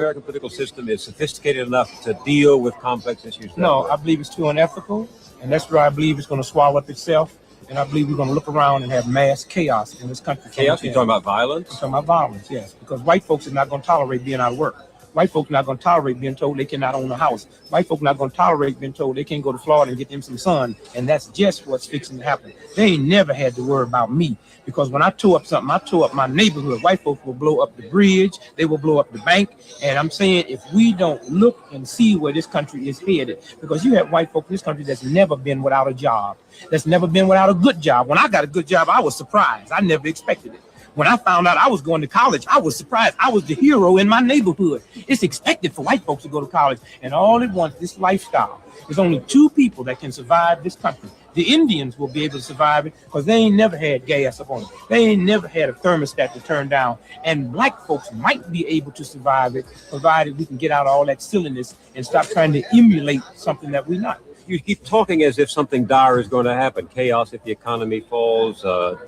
American political system is sophisticated enough to deal with complex issues? No, I believe it's too unethical, and that's where I believe it's going to swallow up itself. And I believe we're going to look around and have mass chaos in this country. Chaos? You're talking about violence? I'm talking about violence, yes. Because white folks are not going to tolerate being out of work. White folks are not going to tolerate being told they cannot own a house. White folks are not going to tolerate being told they can't go to Florida and get them some sun. And that's just what's fixing to happen. They ain't never had to worry about me. Because when I tore up something, I tore up my neighborhood. White folks will blow up the bridge. They will blow up the bank. And I'm saying if we don't look and see where this country is headed, because you have white folks in this country that's never been without a job, that's never been without a good job. When I got a good job, I was surprised. I never expected it. When I found out I was going to college, I was surprised. I was the hero in my neighborhood. It's expected for white folks to go to college. And all it wants, this lifestyle. There's only two people that can survive this country. The Indians will be able to survive it because they ain't never had gas up on them. They ain't never had a thermostat to turn down. And black folks might be able to survive it, provided we can get out all that silliness and stop trying to emulate something that we're not. You keep talking as if something dire is going to happen. Chaos if the economy falls, a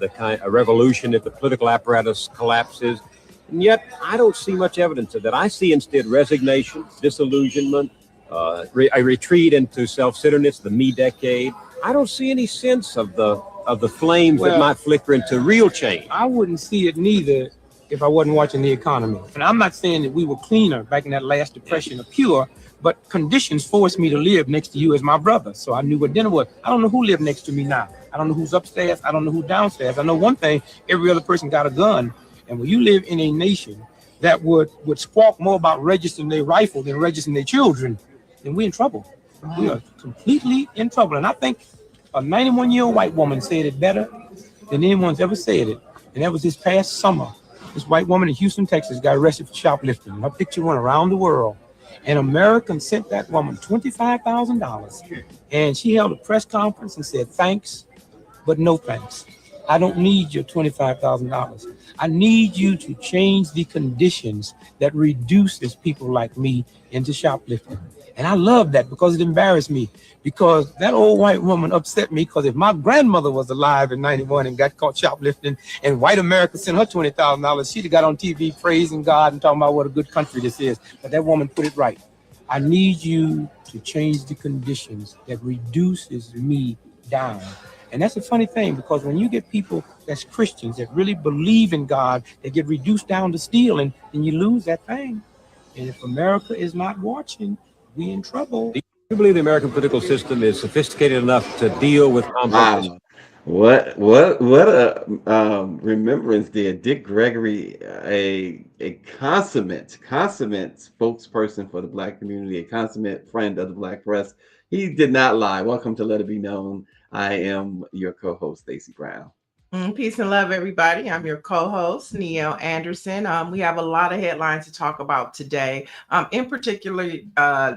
revolution if the political apparatus collapses. And yet, I don't see much evidence of that. I see instead resignation, disillusionment, a retreat into self-centeredness, the me decade. I don't see any sense of the flames that might flicker into real change. I wouldn't see it neither if I wasn't watching the economy. And I'm not saying that we were cleaner back in that last depression or pure, but conditions forced me to live next to you as my brother. So I knew what dinner was. I don't know who lived next to me now. I don't know who's upstairs. I don't know who's downstairs. I know one thing, every other person got a gun. And when you live in a nation that would squawk more about registering their rifle than registering their children, then we're in trouble. We are completely in trouble. And I think a 91-year-old white woman said it better than anyone's ever said it. And that was this past summer. This white woman in Houston, Texas got arrested for shoplifting. Her picture went around the world. And American sent that woman $25,000. And she held a press conference and said, thanks, but no thanks. I don't need your $25,000. I need you to change the conditions that reduces people like me into shoplifting. And I love that because it embarrassed me. Because that old white woman upset me because if my grandmother was alive in 91 and got caught shoplifting and white America sent her $20,000, she'd have got on TV praising God and talking about what a good country this is. But that woman put it right. I need you to change the conditions that reduces me down. And that's a funny thing because when you get people that's Christians that really believe in God, they get reduced down to stealing, and you lose that thing. And if America is not watching, we in trouble. Do you believe the American political system is sophisticated enough to deal with complex issues? What a remembrance there. Dick Gregory, a consummate spokesperson for the Black community, a consummate friend of the Black press. He did not lie. Welcome to Let It Be Known. I am your co-host, Stacy Brown. Peace and love, everybody. I'm your co-host, Niele Anderson. We have a lot of headlines to talk about today. In particular,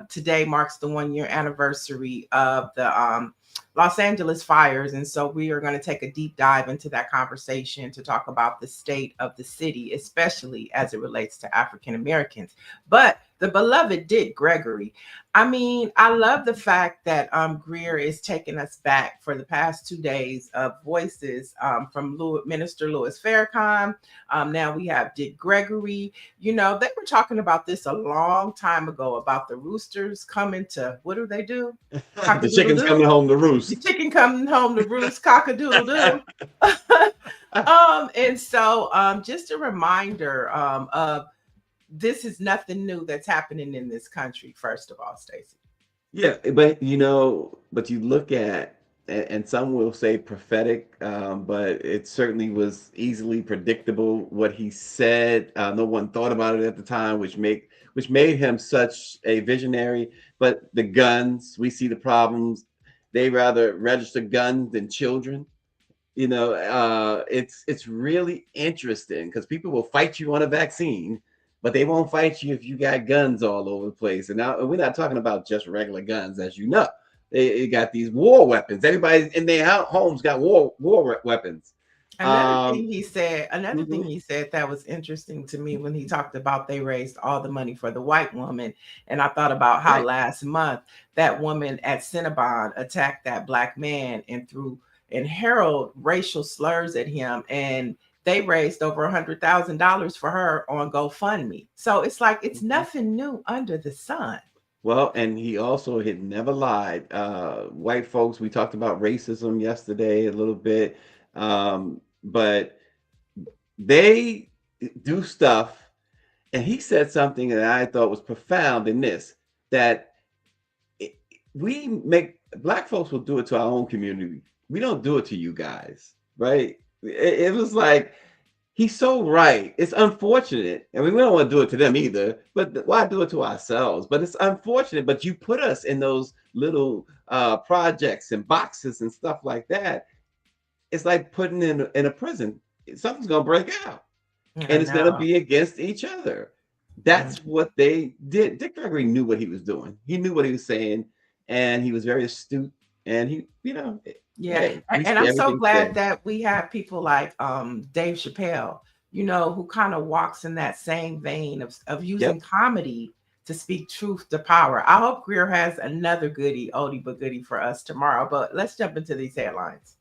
today marks the 1-year anniversary of the Los Angeles fires. And so we are going to take a deep dive into that conversation to talk about the state of the city, especially as it relates to African Americans. But the beloved Dick Gregory, I mean, I love the fact that Greer is taking us back for the past 2 days of voices from Minister Louis Farrakhan. Now we have Dick Gregory. You know, they were talking about this a long time ago about the roosters coming to, what do? The chicken's coming home to roost. The chicken coming home to roost, cock-a-doodle-doo. And so just a reminder of this is nothing new that's happening in this country, first of all, Stacy. Yeah, but you look at, and some will say prophetic, but it certainly was easily predictable what he said. No one thought about it at the time, which made him such a visionary. But the guns, we see the problems. They rather register guns than children. You know, it's really interesting because people will fight you on a vaccine, but they won't fight you if you got guns all over the place. And now we're not talking about just regular guns, as you know. They got these war weapons. Everybody in their homes got war weapons. Another thing he said that was interesting to me when he talked about they raised all the money for the white woman. And I thought about how last month that woman at Cinnabon attacked that black man and hurled racial slurs at him. And they raised over $100,000 for her on GoFundMe. So it's like it's nothing new under the sun. Well, and he also had never lied. White folks, we talked about racism yesterday a little bit, but they do stuff. And he said something that I thought was profound in this, that we make Black folks will do it to our own community. We don't do it to you guys, right? It was like, he's so right. It's unfortunate. I mean, we don't want to do it to them either, but why do it to ourselves? But it's unfortunate. But you put us in those little projects and boxes and stuff like that. It's like putting in a prison. Something's going to break out. And it's going to be against each other. That's what they did. Dick Gregory knew what he was doing. He knew what he was saying, and he was very astute. And he, yeah. And I'm so glad that we have people like Dave Chappelle, who kind of walks in that same vein of using comedy to speak truth to power. I hope Greer has another oldie but goodie for us tomorrow. But let's jump into these headlines.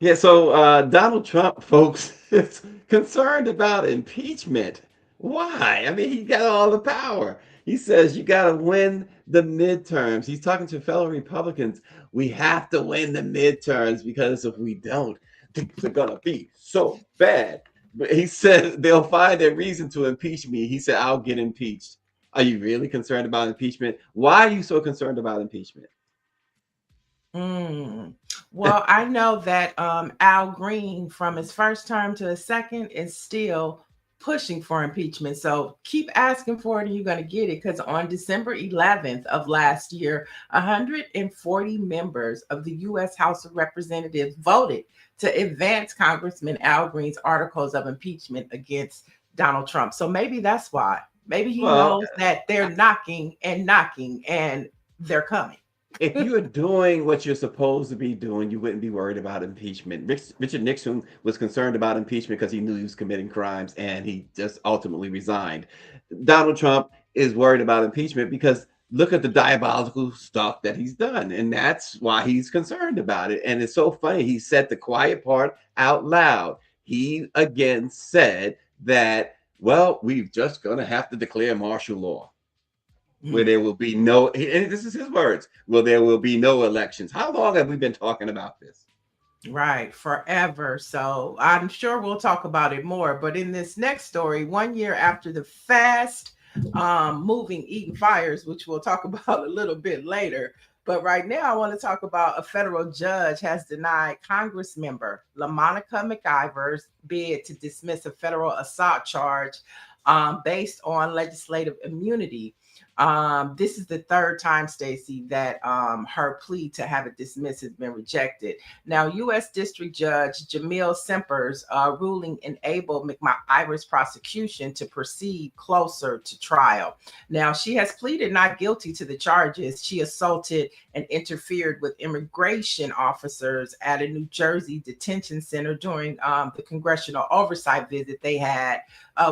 Yeah, so Donald Trump, folks, is concerned about impeachment. Why? I mean, he got all the power. He says you got to win the midterms. He's talking to fellow Republicans. We have to win the midterms because if we don't, things are going to be so bad. But he said they'll find a reason to impeach me. He said, I'll get impeached. Are you really concerned about impeachment? Why are you so concerned about impeachment? Well, I know that Al Green, from his first term to his second, is still pushing for impeachment. So keep asking for it and you're going to get it, because on December 11th of last year, 140 members of the U.S. House of Representatives voted to advance Congressman Al Green's articles of impeachment against Donald Trump. So maybe that's why. Maybe he knows that they're knocking and they're coming. If you're doing what you're supposed to be doing, you wouldn't be worried about impeachment. Richard Nixon was concerned about impeachment because he knew he was committing crimes, and he just ultimately resigned. Donald Trump is worried about impeachment because look at the diabolical stuff that he's done, and that's why he's concerned about it. And it's so funny. He said the quiet part out loud. He again said that, well, we're just going to have to declare martial law, where there will be no, and this is his words, well, there will be no elections. How long have we been talking about this? Right, forever. So I'm sure we'll talk about it more. But in this next story, 1 year after the fast moving Eaton fires, which we'll talk about a little bit later. But right now, I want to talk about a federal judge has denied Congress member LaMonica McIver's bid to dismiss a federal assault charge based on legislative immunity. This is the third time, Stacy, that her plea to have it dismissed has been rejected. Now, U.S. District Judge Jamil Semper's ruling enabled McIver's prosecution to proceed closer to trial. Now, she has pleaded not guilty to the charges. She assaulted and interfered with immigration officers at a New Jersey detention center during the congressional oversight visit they had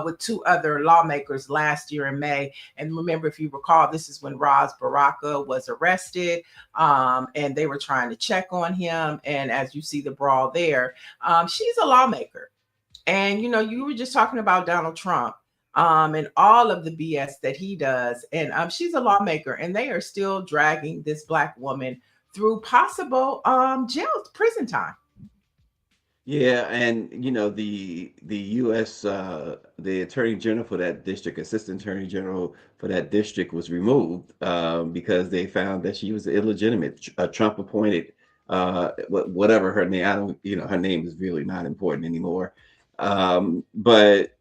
with two other lawmakers last year in May. And remember, if you recall, this is when Ras Baraka was arrested and they were trying to check on him. And as you see the brawl there, she's a lawmaker. And, you were just talking about Donald Trump and all of the BS that he does. And she's a lawmaker, and they are still dragging this Black woman through possible prison time. Yeah, and the U.S. The Attorney General for that district, Assistant Attorney General for that district, was removed because they found that she was illegitimate, Trump appointed, whatever her name. I don't, her name is really not important anymore. But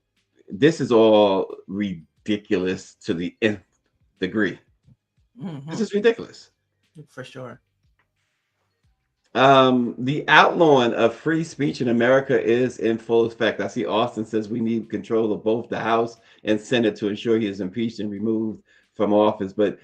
this is all ridiculous to the nth degree. Mm-hmm. This is ridiculous, for sure. The outlawing of free speech in America is in full effect. I see Austin says we need control of both the House and Senate to ensure he is impeached and removed from office. But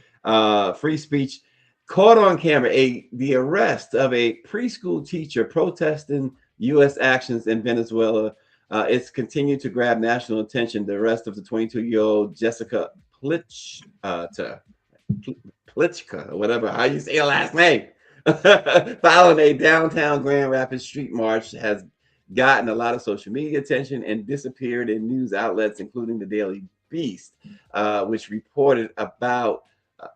free speech caught on camera, the arrest of a preschool teacher protesting U.S. actions in Venezuela. It's continued to grab national attention. The arrest of the 22-year-old Jessica Plichka, or whatever, how you say her last name, following a downtown Grand Rapids street march, has gotten a lot of social media attention and disappeared in news outlets, including the Daily Beast, which reported about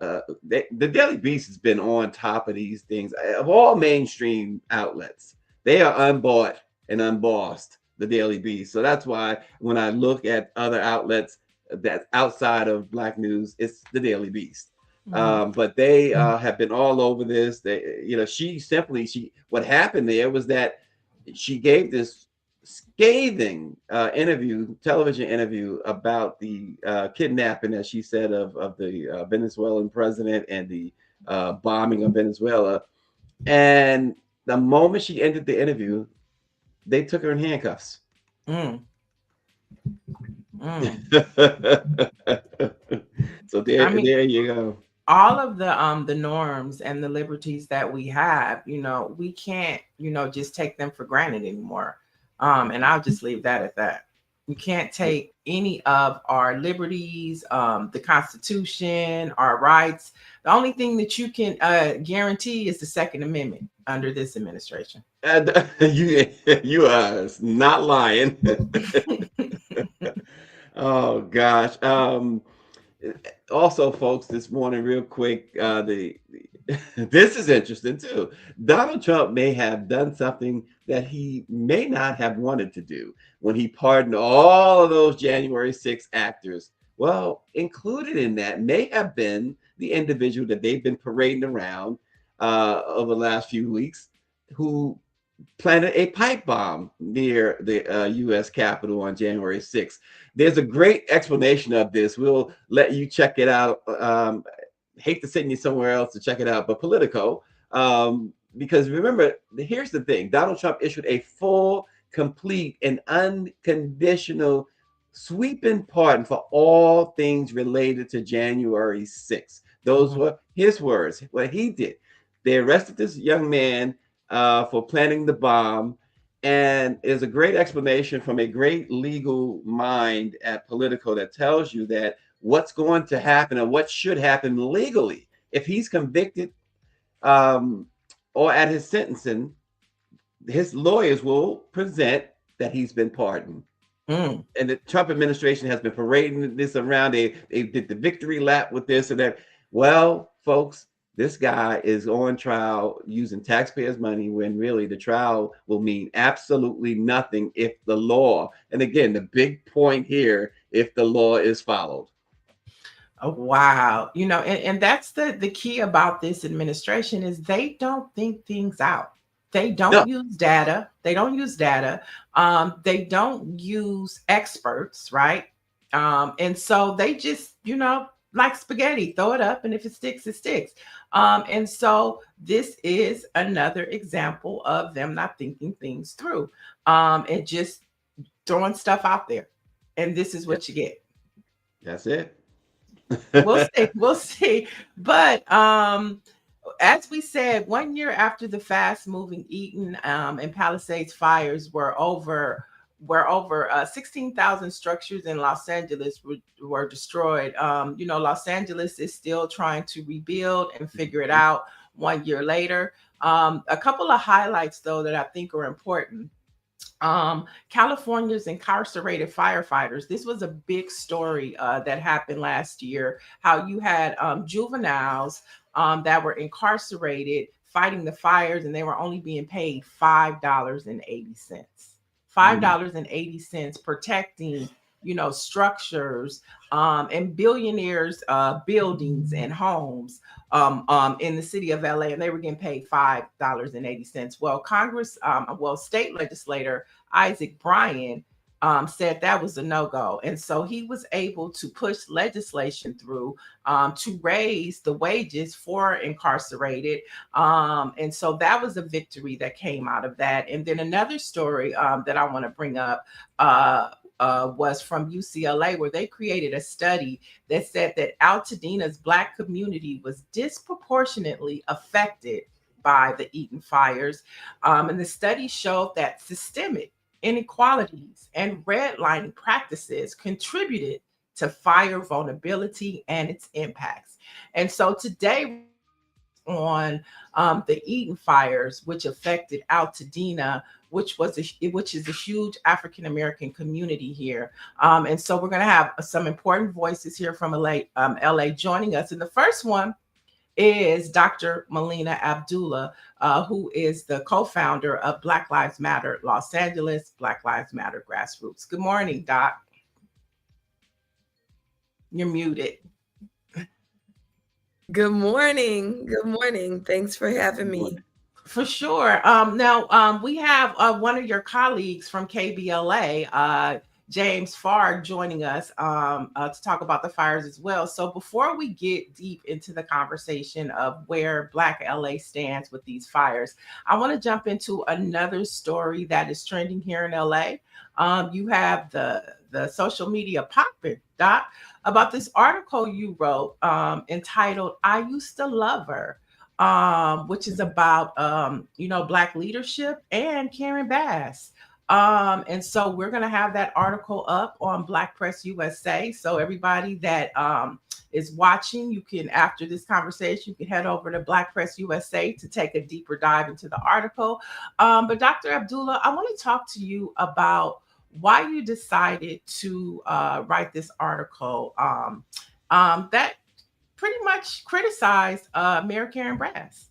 the Daily Beast has been on top of these things of all mainstream outlets. They are unbought and unbossed, the Daily Beast. So that's why when I look at other outlets that's outside of Black news, it's the Daily Beast. But they have been all over this. They, you know, what happened there was that she gave this scathing television interview about the kidnapping, as she said, of the Venezuelan president and the bombing of Venezuela. And the moment she ended the interview, they took her in handcuffs. So there you go. All of the norms and the liberties that we have, you know, we can't, you know, just take them for granted anymore. And I'll just leave that at that. We can't take any of our liberties, the Constitution, our rights. The only thing that you can guarantee is the Second Amendment under this administration. And you are not lying. Oh gosh. Also, folks, this morning, real quick, this is interesting too. Donald Trump may have done something that he may not have wanted to do when he pardoned all of those January 6 actors. Well, included in that may have been the individual that they've been parading around over the last few weeks, who planted a pipe bomb near the U.S. Capitol on January 6th. There's a great explanation of this. We'll let you check it out. Hate to send you somewhere else to check it out, but Politico, because remember, here's the thing. Donald Trump issued a full, complete, and unconditional sweeping pardon for all things related to January 6th. Those were his words, what he did. They arrested this young man for planting the bomb. And there's a great explanation from a great legal mind at Politico that tells you that what's going to happen and what should happen legally if he's convicted or at his sentencing. His lawyers will present that he's been pardoned. And the Trump administration has been parading this around. They did the victory lap with this and that. Well, folks, this guy is on trial using taxpayers' money, when really the trial will mean absolutely nothing if the law, and again, the big point here, if the law is followed. Oh, wow. You know, and that's the key about this administration is they don't think things out. They don't use data. They don't use data. They don't use experts, right? And so they just, you know, like spaghetti, throw it up, and if it sticks, it sticks. And so this is another example of them not thinking things through, and just throwing stuff out there. And this is what you get. That's it. We'll see. But as we said, 1 year after the fast-moving Eaton and Palisades fires were over 16,000 structures in Los Angeles were destroyed. You know, Los Angeles is still trying to rebuild and figure it out 1 year later. A couple of highlights, though, that I think are important. California's incarcerated firefighters. This was a big story that happened last year, how you had juveniles that were incarcerated fighting the fires, and they were only being paid $5.80. $5.80 protecting, you know, structures and billionaires' buildings and homes in the city of LA, and they were getting paid $5.80. Well, state legislator Isaac Bryan said that was a no-go. And so he was able to push legislation through to raise the wages for incarcerated. And so that was a victory that came out of that. And then another story that I want to bring up was from UCLA, where they created a study that said that Altadena's Black community was disproportionately affected by the Eaton fires. And the study showed that systemic inequalities and redlining practices contributed to fire vulnerability and its impacts. And so today on the Eaton fires, which affected Altadena, which is a huge African American community here. And so we're going to have some important voices here from LA joining us. And the first one is Dr. Melina Abdullah, who is the co-founder of Black Lives Matter Los Angeles, Black Lives Matter Grassroots. Good morning, Doc. You're muted. Good morning. Good morning. Thanks for having me. For sure. Now, we have one of your colleagues from KBLA, James Farr, joining us to talk about the fires as well. So before we get deep into the conversation of where Black LA stands with these fires, I want to jump into another story that is trending here in LA. You have the social media popping, Doc, about this article you wrote entitled "I Used to Love Her," which is about Black leadership and Karen Bass. And so we're going to have that article up on BlackPressUSA. So everybody that is watching, you can, after this conversation, you can head over to BlackPressUSA to take a deeper dive into the article. But Dr. Abdullah, I want to talk to you about why you decided to write this article that pretty much criticized Mayor Karen Bass.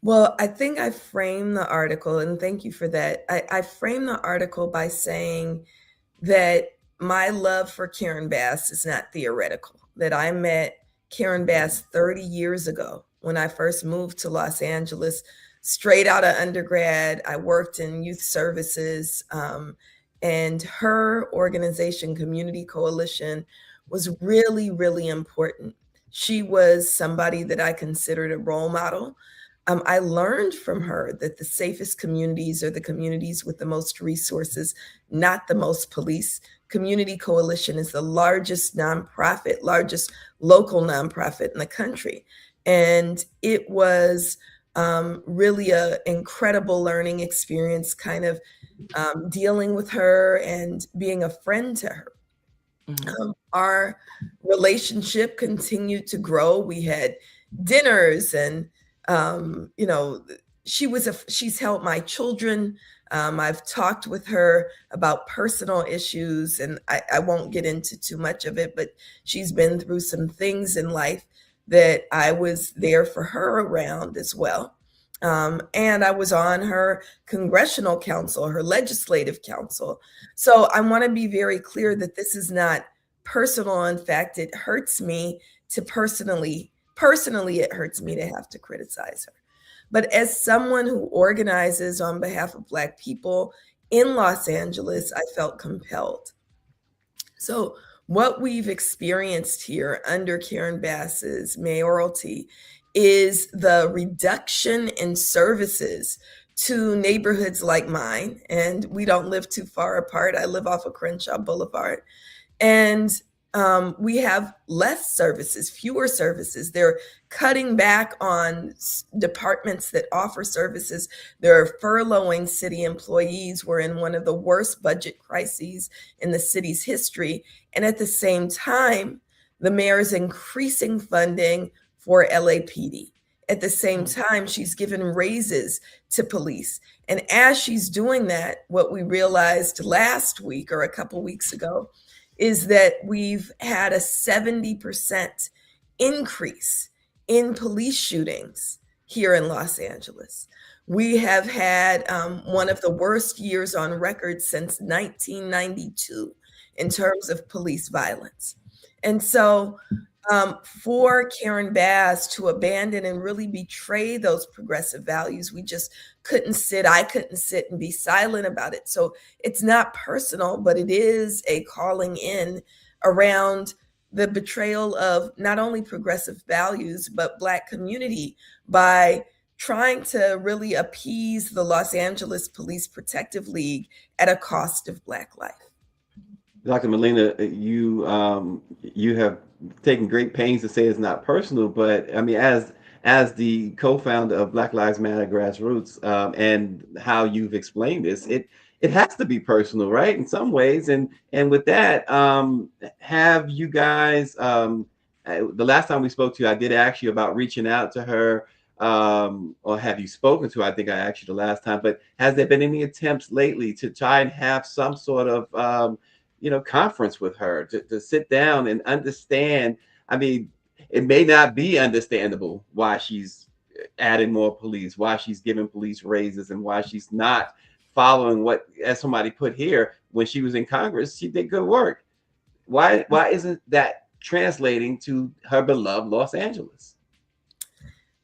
Well, I think I framed the article, and thank you for that. I framed the article by saying that my love for Karen Bass is not theoretical, that I met Karen Bass 30 years ago when I first moved to Los Angeles, straight out of undergrad. I worked in youth services, and her organization, Community Coalition, was really, really important. She was somebody that I considered a role model. I learned from her that the safest communities are the communities with the most resources, not the most police. Community Coalition is the largest local nonprofit in the country. And it was really an incredible learning experience, kind of dealing with her and being a friend to her. Mm-hmm. Our relationship continued to grow. We had dinners and she's helped my children. I've talked with her about personal issues, and I won't get into too much of it, but she's been through some things in life that I was there for her around as well. And I was on her congressional council, her legislative council. So I want to be very clear that this is not personal. In fact, it hurts me to personally, it hurts me to have to criticize her. But as someone who organizes on behalf of Black people in Los Angeles, I felt compelled. So what we've experienced here under Karen Bass's mayoralty is the reduction in services to neighborhoods like mine. And we don't live too far apart. I live off of Crenshaw Boulevard. And we have less services, fewer services. They're cutting back on departments that offer services. They're furloughing city employees. We're in one of the worst budget crises in the city's history. And at the same time, the mayor is increasing funding for LAPD. At the same time, she's given raises to police. And as she's doing that, what we realized last week or a couple weeks ago is that we've had a 70% increase in police shootings here in Los Angeles. We have had one of the worst years on record since 1992 in terms of police violence. And so for Karen Bass to abandon and really betray those progressive values, we just I couldn't sit and be silent about it. So it's not personal, but it is a calling in around the betrayal of not only progressive values, but Black community by trying to really appease the Los Angeles Police Protective League at a cost of Black life. Dr. Melina, you have taken great pains to say it's not personal, but I mean, as the co-founder of Black Lives Matter Grassroots, and how you've explained this, it has to be personal, right? In some ways, and with that, have you guys? The last time we spoke to you, I did ask you about reaching out to her or have you spoken to? I think I asked you the last time, but has there been any attempts lately to try and have some sort of conference with her to sit down and understand? I mean, it may not be understandable why she's adding more police, why she's giving police raises, and why she's not following what, as somebody put here, when she was in Congress, she did good work. Why isn't that translating to her beloved Los Angeles?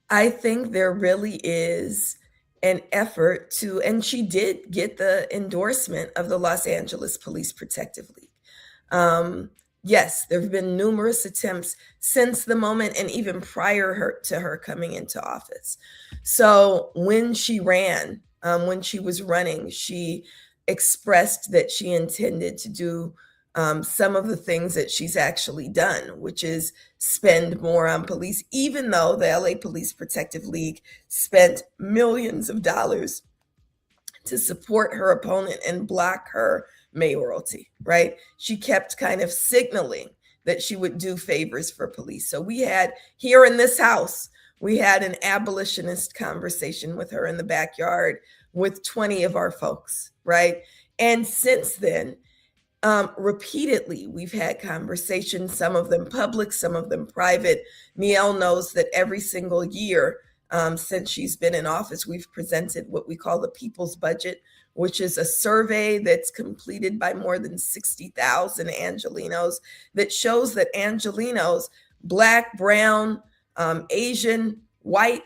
I think there really is an effort to, and she did get the endorsement of the Los Angeles Police Protective League. Yes, there have been numerous attempts since the moment and even prior to her coming into office. So when she ran, when she was running, she expressed that she intended to do some of the things that she's actually done, which is spend more on police, even though the LA Police Protective League spent millions of dollars to support her opponent and block her mayoralty, right? She kept kind of signaling that she would do favors for police. So we had here in this house, we had an abolitionist conversation with her in the backyard with 20 of our folks, right? And since then, repeatedly, we've had conversations, some of them public, some of them private. Niele knows that every single year since she's been in office, we've presented what we call the People's Budget, which is a survey that's completed by more than 60,000 Angelenos that shows that Angelenos, Black, brown, Asian, white,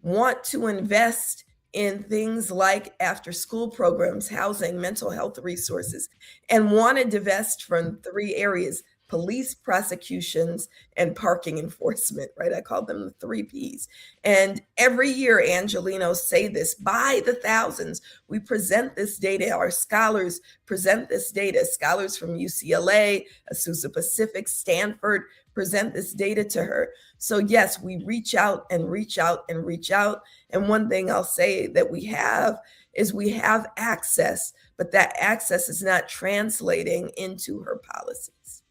want to invest in things like after school programs, housing, mental health resources, and want to divest from 3 areas: police, prosecutions, and parking enforcement, right? I call them the 3 Ps. And every year, Angelenos say this by the thousands. We present this data. Our scholars present this data. Scholars from UCLA, Azusa Pacific, Stanford present this data to her. So yes, we reach out and reach out and reach out. And one thing I'll say that we have is we have access, but that access is not translating into her policies.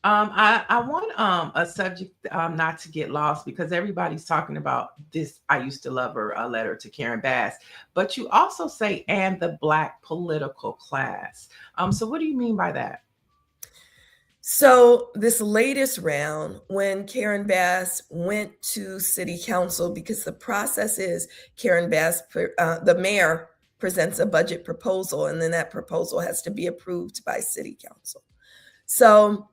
I want a subject not to get lost, because everybody's talking about this. I used to love her, a letter to Karen Bass, but you also say, and the Black political class. So what do you mean by that? So this latest round, when Karen Bass went to city council, because the process is Karen Bass, the mayor presents a budget proposal, and then that proposal has to be approved by city council. So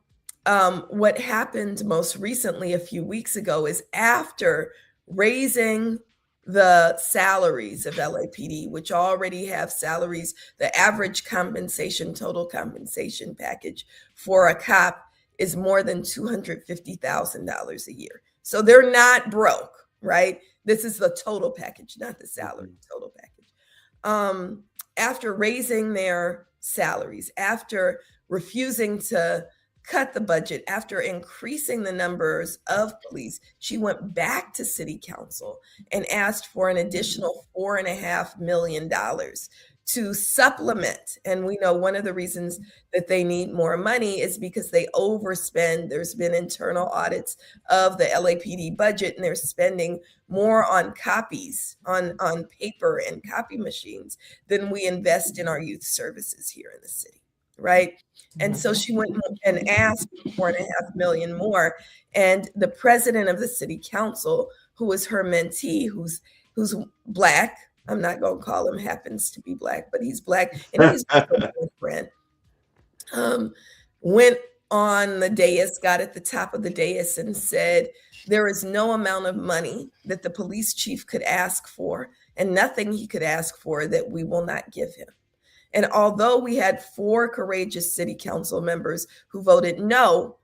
what happened most recently a few weeks ago is, after raising the salaries of LAPD, which already have salaries, the average compensation, total compensation package for a cop is more than $250,000 a year. So they're not broke, right? This is the total package, not the salary, total package. After raising their salaries, after refusing to cut the budget, after increasing the numbers of police, she went back to city council and asked for an additional $4.5 million to supplement. And we know one of the reasons that they need more money is because they overspend. There's been internal audits of the LAPD budget, and they're spending more on copies, on paper and copy machines, than we invest in our youth services here in the city. Right. And so she went and asked for $4.5 million more. And the president of the city council, who is her mentee, who's Black, I'm not going to call him happens to be Black, but he's Black, and he's a friend, went on the dais, got at the top of the dais and said, there is no amount of money that the police chief could ask for, and nothing he could ask for that we will not give him. And although we had 4 courageous city council members who voted no,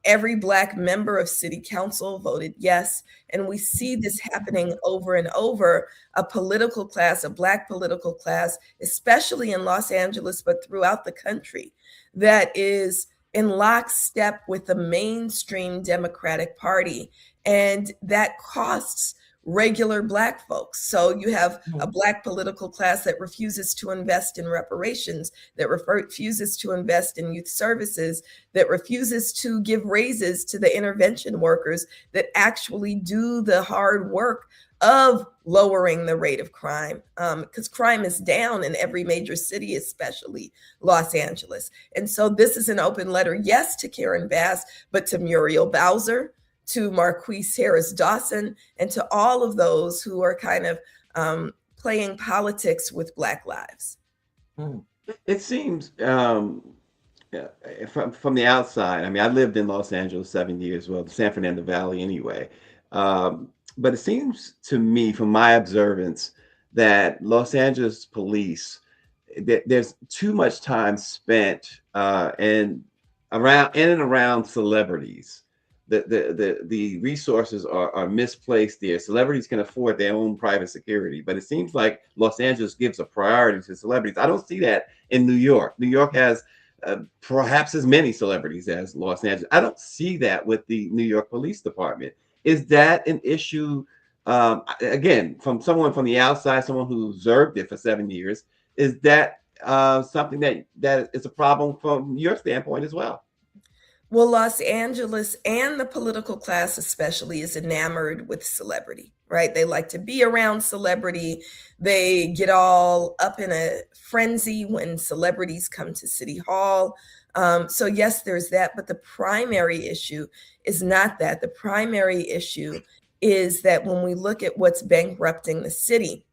every Black member of city council voted yes. And we see this happening over and over, a political class, a Black political class, especially in Los Angeles, but throughout the country, that is in lockstep with the mainstream Democratic Party. And that costs regular Black folks. So you have a Black political class that refuses to invest in reparations, that refuses to invest in youth services, that refuses to give raises to the intervention workers that actually do the hard work of lowering the rate of crime, because crime is down in every major city, especially Los Angeles. And so this is an open letter, yes, to Karen Bass, but to Muriel Bowser, to Marquise Harris Dawson, and to all of those who are kind of playing politics with Black lives. It seems from the outside, I mean, I lived in Los Angeles 7 years, well, the San Fernando Valley anyway. But it seems to me, from my observance, that Los Angeles police, there's too much time spent in and around celebrities. The resources are misplaced there. Celebrities can afford their own private security, but it seems like Los Angeles gives a priority to celebrities. I don't see that in New York. New York has perhaps as many celebrities as Los Angeles. I don't see that with the New York Police Department. Is that an issue? Again, from someone from the outside, someone who observed it for 7 years, is that something that is a problem from your standpoint as well? Well, Los Angeles and the political class especially is enamored with celebrity, right? They like to be around celebrity. They get all up in a frenzy when celebrities come to City Hall. So yes, there's that, but the primary issue is not that. The primary issue is that when we look at what's bankrupting the city,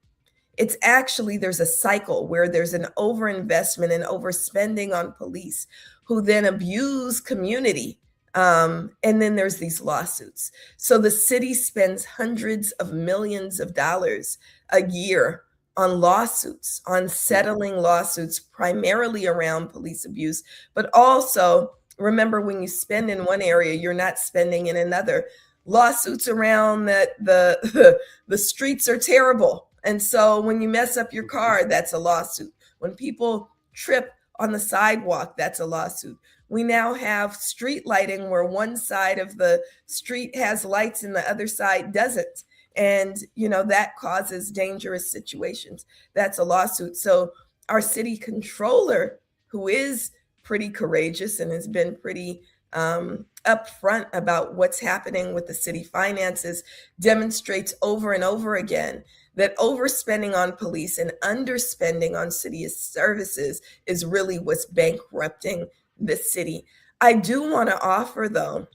it's actually, there's a cycle where there's an overinvestment and overspending on police who then abuse community. And then there's these lawsuits. So the city spends hundreds of millions of dollars a year on lawsuits, on settling lawsuits, primarily around police abuse. But also, remember, when you spend in one area, you're not spending in another. Lawsuits around that the streets are terrible. And so when you mess up your car, that's a lawsuit. When people trip on the sidewalk, that's a lawsuit. We now have street lighting where one side of the street has lights and the other side doesn't. And, that causes dangerous situations. That's a lawsuit. So our city controller, who is pretty courageous and has been pretty upfront about what's happening with the city finances, demonstrates over and over again that overspending on police and underspending on city services is really what's bankrupting the city. I do want to offer, though,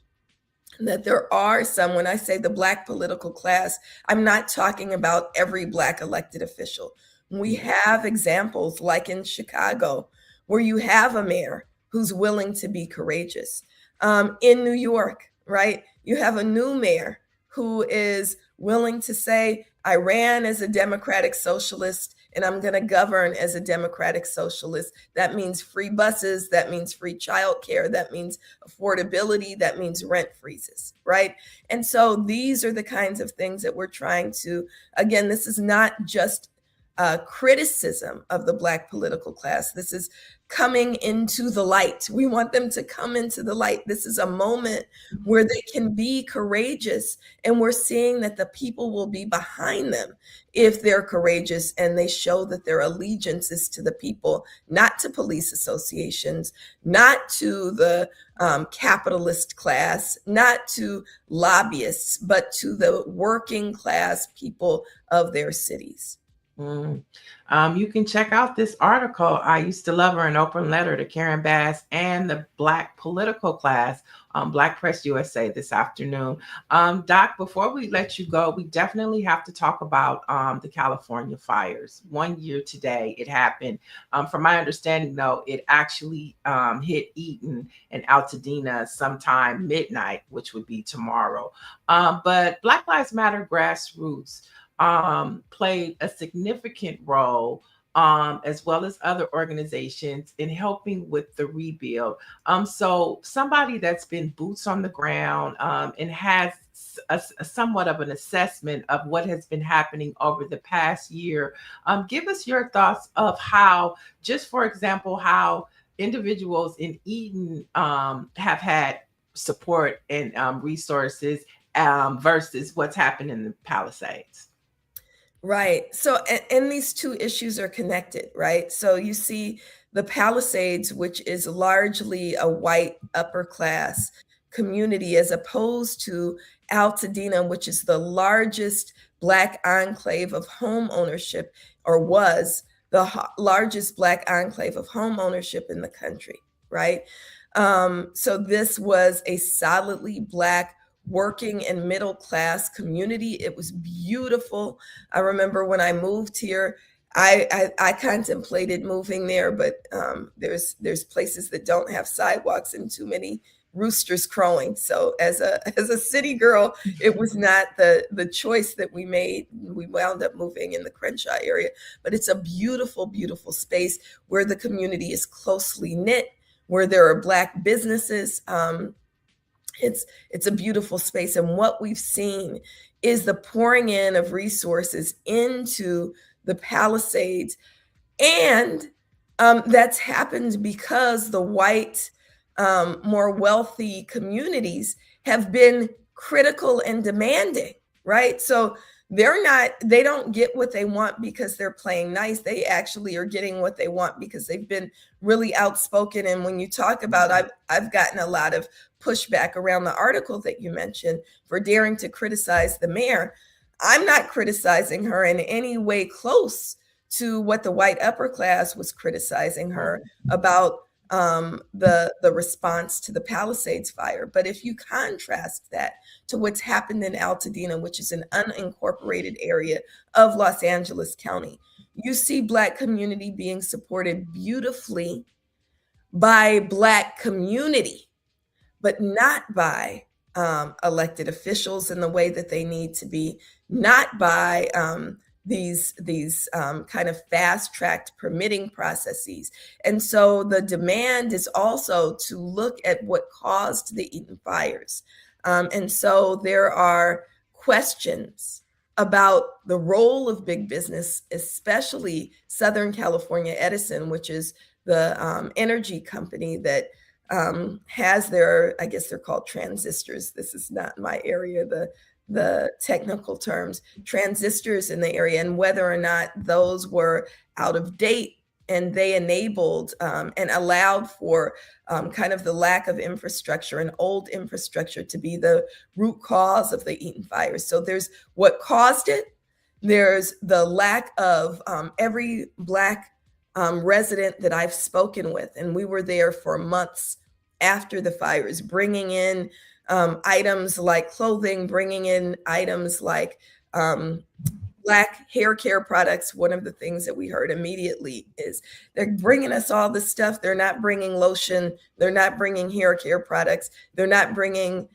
that there are some, when I say the Black political class, I'm not talking about every Black elected official. We have examples like in Chicago, where you have a mayor who's willing to be courageous. In New York, right, you have a new mayor who is willing to say, I ran as a democratic socialist and I'm going to govern as a democratic socialist. That means free buses. That means free childcare. That means affordability. That means rent freezes, right? And so these are the kinds of things that we're trying to, again, this is not just criticism of the Black political class. This is coming into the light. We want them to come into the light. This is a moment where they can be courageous, and we're seeing that the people will be behind them if they're courageous and they show that their allegiance is to the people, not to police associations, not to the capitalist class, not to lobbyists, but to the working class people of their cities. You can check out this article, I Used to Love Her, an open letter to Karen Bass and the Black political class, on BlackPressUSA this afternoon. Doc, before we let you go, we definitely have to talk about the California fires. 1 year today it happened. From my understanding, though, it actually hit Eaton and Altadena sometime midnight, which would be tomorrow. But Black Lives Matter grassroots played a significant role, as well as other organizations, in helping with the rebuild. So somebody that's been boots on the ground and has a somewhat of an assessment of what has been happening over the past year, give us your thoughts of how, just for example, how individuals in Eden have had support and resources, versus what's happened in the Palisades. Right. So, and these two issues are connected, right? So you see the Palisades, which is largely a white upper class community, as opposed to Altadena, which is the largest Black enclave of home ownership, or was the largest Black enclave of home ownership in the country, right? So this was a solidly Black working and middle class community. It was beautiful. I remember when I moved here, I contemplated moving there, but there's places that don't have sidewalks and too many roosters crowing. So as a city girl, it was not the choice that we made. We wound up moving in the Crenshaw area, but it's a beautiful, beautiful space where the community is closely knit, where there are Black businesses. It's a beautiful space. And what we've seen is the pouring in of resources into the Palisades. And that's happened because the white, more wealthy communities have been critical and demanding, right? So they don't get what they want because they're playing nice. They actually are getting what they want because they've been really outspoken. And when you talk about, I've gotten a lot of pushback around the article that you mentioned for daring to criticize the mayor. I'm not criticizing her in any way close to what the white upper class was criticizing her about the response to the Palisades fire. But if you contrast that to what's happened in Altadena, which is an unincorporated area of Los Angeles County, you see Black community being supported beautifully by Black community, but not by elected officials in the way that they need to be, not by these kind of fast-tracked permitting processes. And so the demand is also to look at what caused the Eaton fires. And so there are questions about the role of big business, especially Southern California Edison, which is the energy company that has their, I guess they're called transistors. This is not my area, the technical terms, transistors in the area, and whether or not those were out of date and they enabled and allowed for kind of the lack of infrastructure and old infrastructure to be the root cause of the Eaton fires. So there's what caused it. There's the lack of every Black resident that I've spoken with, and we were there for months after the fires, bringing in items like clothing, bringing in items like Black hair care products. One of the things that we heard immediately is they're bringing us all this stuff. They're not bringing lotion. They're not bringing hair care products. They're not bringing,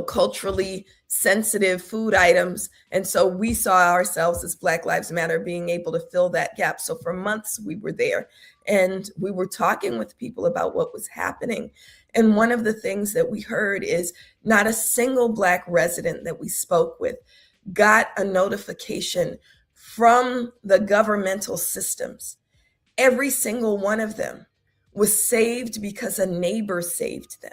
culturally sensitive food items. And so we saw ourselves as Black Lives Matter being able to fill that gap. So for months we were there and we were talking with people about what was happening. And one of the things that we heard is not a single Black resident that we spoke with got a notification from the governmental systems. Every single one of them was saved because a neighbor saved them.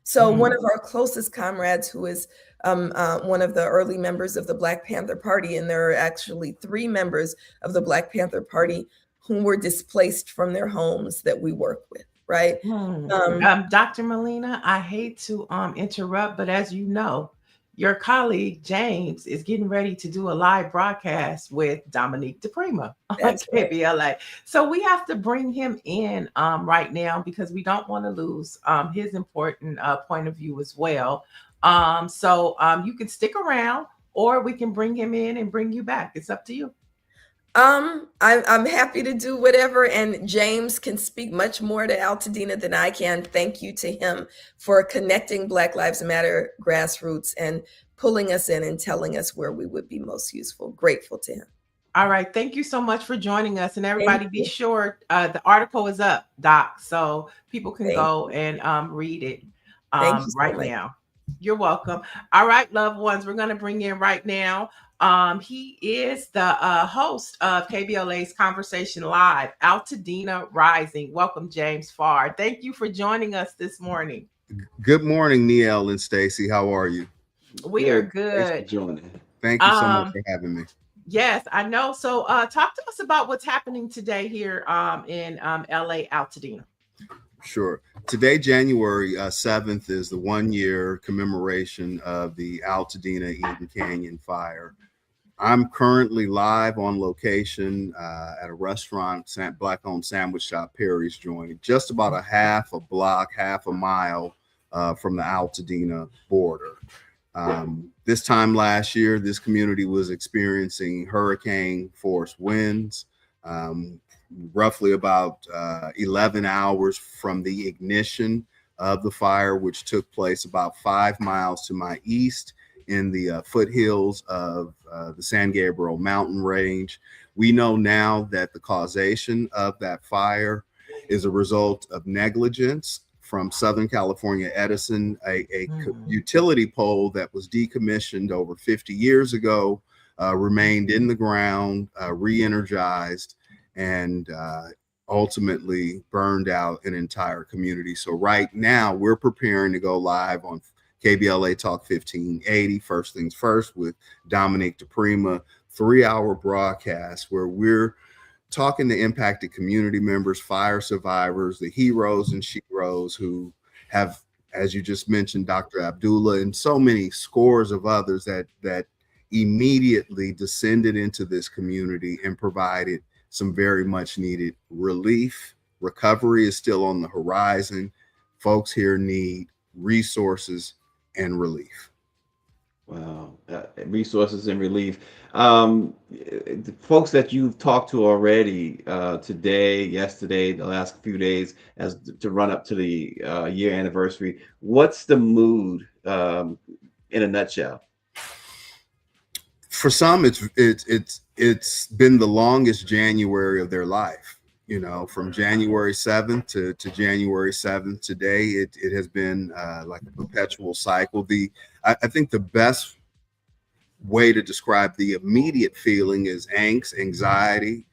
So one of our closest comrades, who is one of the early members of the Black Panther Party, and there are actually 3 members of the Black Panther Party who were displaced from their homes that we work with, right? Dr. Molina, I hate to interrupt, but as you know, your colleague James is getting ready to do a live broadcast with Dominique DePrima on KBLA. So we have to bring him in right now because we don't want to lose his important point of view as well. So you can stick around, or we can bring him in and bring you back. It's up to you. I'm happy to do whatever, and James can speak much more to Altadena than I can. Thank you to him for connecting Black Lives Matter grassroots and pulling us in and telling us where we would be most useful. Grateful to him. All right. Thank you so much for joining us. And everybody be sure the article is up, Doc, so people can go and read it right now. You're welcome. All right, loved ones, we're going to bring in right now. He is the host of KBLA's Conversation Live, Altadena Rising. Welcome, James Farr. Thank you for joining us this morning. Good morning, Niele and Stacy. How are you? We are Thanks for good. joining. Thank you so much for having me. Yes, I know. So talk to us about what's happening today here in LA Altadena. Sure. Today, January 7th, is the 1-year commemoration of the Altadena Eden Canyon fire. I'm currently live on location at a restaurant, Black-owned sandwich shop, Perry's Joint, just about a half a mile from the Altadena border. This time last year, this community was experiencing hurricane force winds, roughly about 11 hours from the ignition of the fire, which took place about 5 miles to my east in the foothills of the San Gabriel mountain range. We know now that the causation of that fire is a result of negligence from Southern California Edison, a utility pole that was decommissioned over 50 years ago, remained in the ground, re-energized, and ultimately burned out an entire community. So right now we're preparing to go live on KBLA Talk 1580, First Things First, with Dominique DePrima, 3-hour broadcast where we're talking to impacted community members, fire survivors, the heroes and sheroes who have, as you just mentioned, Dr. Abdullah and so many scores of others that immediately descended into this community and provided some very much needed relief. Recovery is still on the horizon. Folks here need resources and relief. Wow, resources and relief. The folks that you've talked to already today, yesterday, the last few days, as to run up to the year anniversary, what's the mood in a nutshell? For some, it's been the longest January of their life. You know, from January 7th to January 7th today, it has been like a perpetual cycle. I think the best way to describe the immediate feeling is angst, anxiety,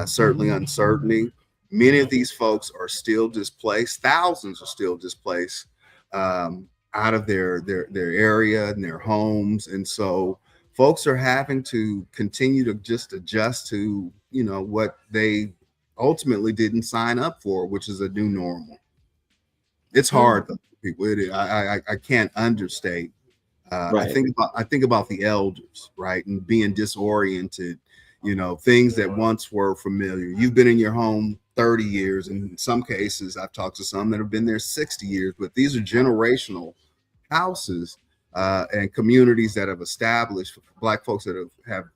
certainly uncertainty. Many of these folks are still displaced. Thousands are still displaced out of their area and their homes. And so folks are having to continue to just adjust to, you know, what they ultimately didn't sign up for, which is a new normal. It's hard though, people. I can't understate. Right. I think about the elders, right, and being disoriented. You know, things that once were familiar. You've been in your home 30 years, and in some cases, I've talked to some that have been there 60 years. But these are generational houses and communities that have established. Black folks that have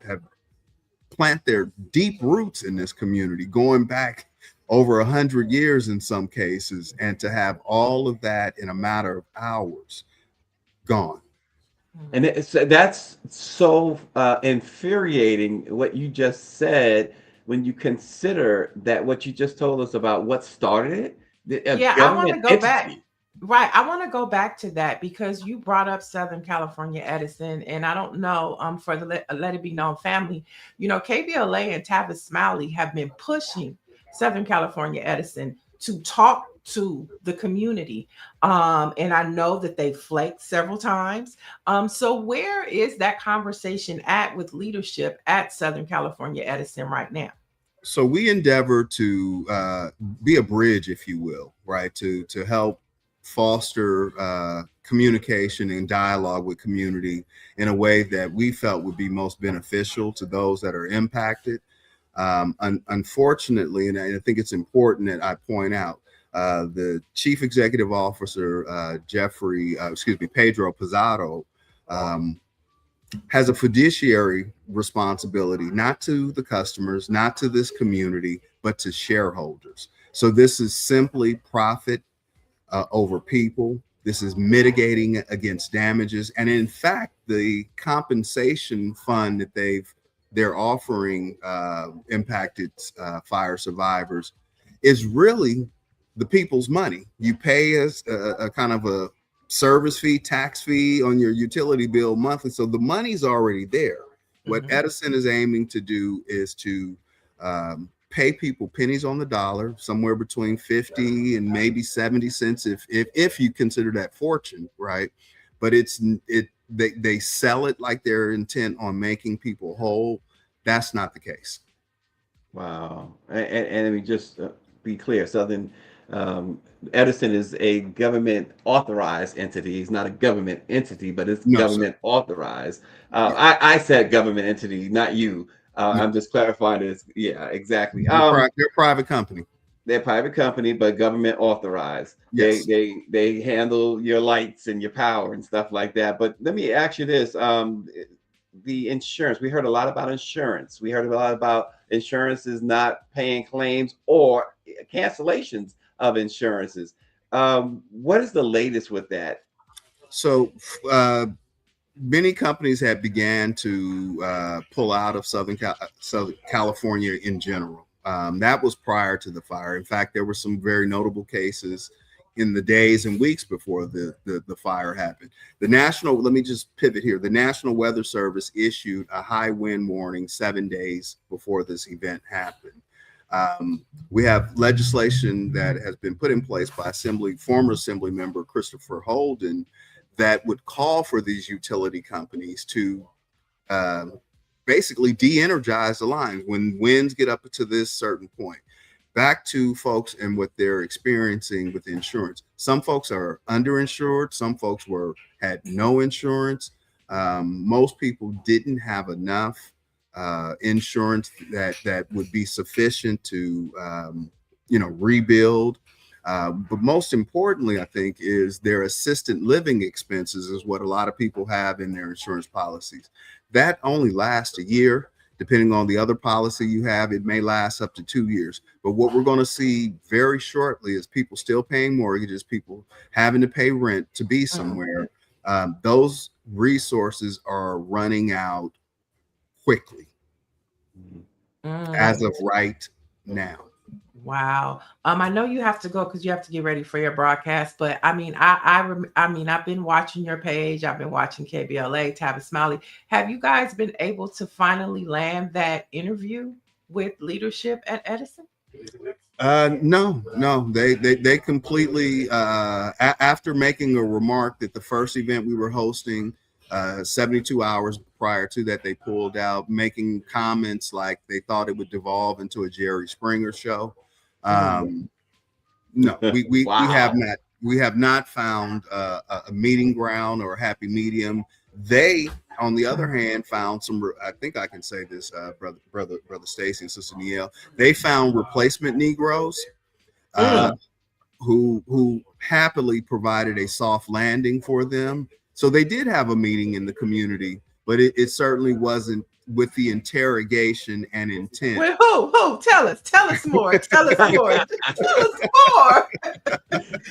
plant their deep roots in this community, going back over 100 years in some cases, and to have all of that in a matter of hours gone. And that's so infuriating what you just said when you consider that what you just told us about what started it. I want to go back. Right. I want to go back to that because you brought up Southern California Edison, and I don't know, for the Let It Be Known family, you know, KBLA and Tavis Smiley have been pushing Southern California Edison to talk to the community. And I know that they flaked several times. So where is that conversation at with leadership at Southern California Edison right now? So we endeavor to be a bridge, if you will, right, to help foster communication and dialogue with community in a way that we felt would be most beneficial to those that are impacted. Unfortunately, and I think it's important that I point out, the Chief Executive Officer, Pedro Pizarro, has a fiduciary responsibility, not to the customers, not to this community, but to shareholders. So this is simply profit over people. This is mitigating against damages. And in fact, the compensation fund that they're offering impacted fire survivors is really the people's money. You pay us a kind of a service fee, tax fee on your utility bill monthly. So the money's already there. What Edison is aiming to do is to pay people pennies on the dollar, somewhere between 50 and maybe 70 cents if you consider that fortune, right? But they sell it like they're intent on making people whole. That's not the case. Wow. And let me just be clear. Southern Edison is a government authorized entity. It's not a government entity, but it's No, government authorized. I said government entity, not you. No. I'm just clarifying this. Yeah, exactly. They're a private company. They're a private company, but government authorized. Yes. They handle your lights and your power and stuff like that. But let me ask you this. The insurance, we heard a lot about insurance. We heard a lot about insurances not paying claims or cancellations of insurances. What is the latest with that? So many companies have began to pull out of Southern California in general. That was prior to the fire. In fact, there were some very notable cases in the days and weeks before the fire happened. Let me just pivot here. The National Weather Service issued a high wind warning 7 days before this event happened. We have legislation that has been put in place by former Assembly member Christopher Holden that would call for these utility companies to basically de-energize the lines when winds get up to this certain point. Back to folks and what they're experiencing with insurance. Some folks are underinsured. Some folks had no insurance. Most people didn't have enough insurance that would be sufficient to rebuild. But most importantly, I think, is their assisted living expenses is what a lot of people have in their insurance policies. That only lasts a year. Depending on the other policy you have, it may last up to 2 years. But what we're going to see very shortly is people still paying mortgages, people having to pay rent to be somewhere. Those resources are running out quickly as of right now. Wow. I know you have to go because you have to get ready for your broadcast, but I mean, I've been watching your page. I've been watching KBLA, Tavis Smiley. Have you guys been able to finally land that interview with leadership at Edison? No. They completely, after making a remark that the first event we were hosting 72 hours prior to that, they pulled out, making comments like they thought it would devolve into a Jerry Springer show. No, we have not found a meeting ground or a happy medium. They, on the other hand, found I think I can say this, brother Stacy and Sister Niele, they found replacement Negroes who happily provided a soft landing for them. So they did have a meeting in the community, but it certainly wasn't with the interrogation and intent. Well, who? Tell us more. Tell us more.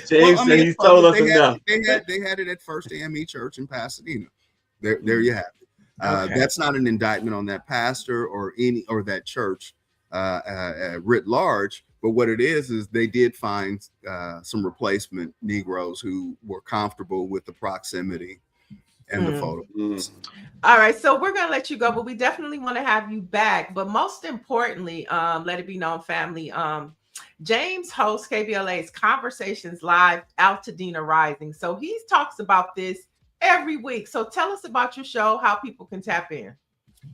James said he's told us enough. They had it at First AME Church in Pasadena. There you have it. Okay. That's not an indictment on that pastor or that church writ large. But what it is they did find some replacement Negroes who were comfortable with the proximity and the photos. All right, so we're gonna let you go, but we definitely want to have you back. But most importantly, let it be known, family, James hosts KBLA's Conversations Live, Altadena Rising. So he talks about this every week. So tell us about your show, how people can tap in.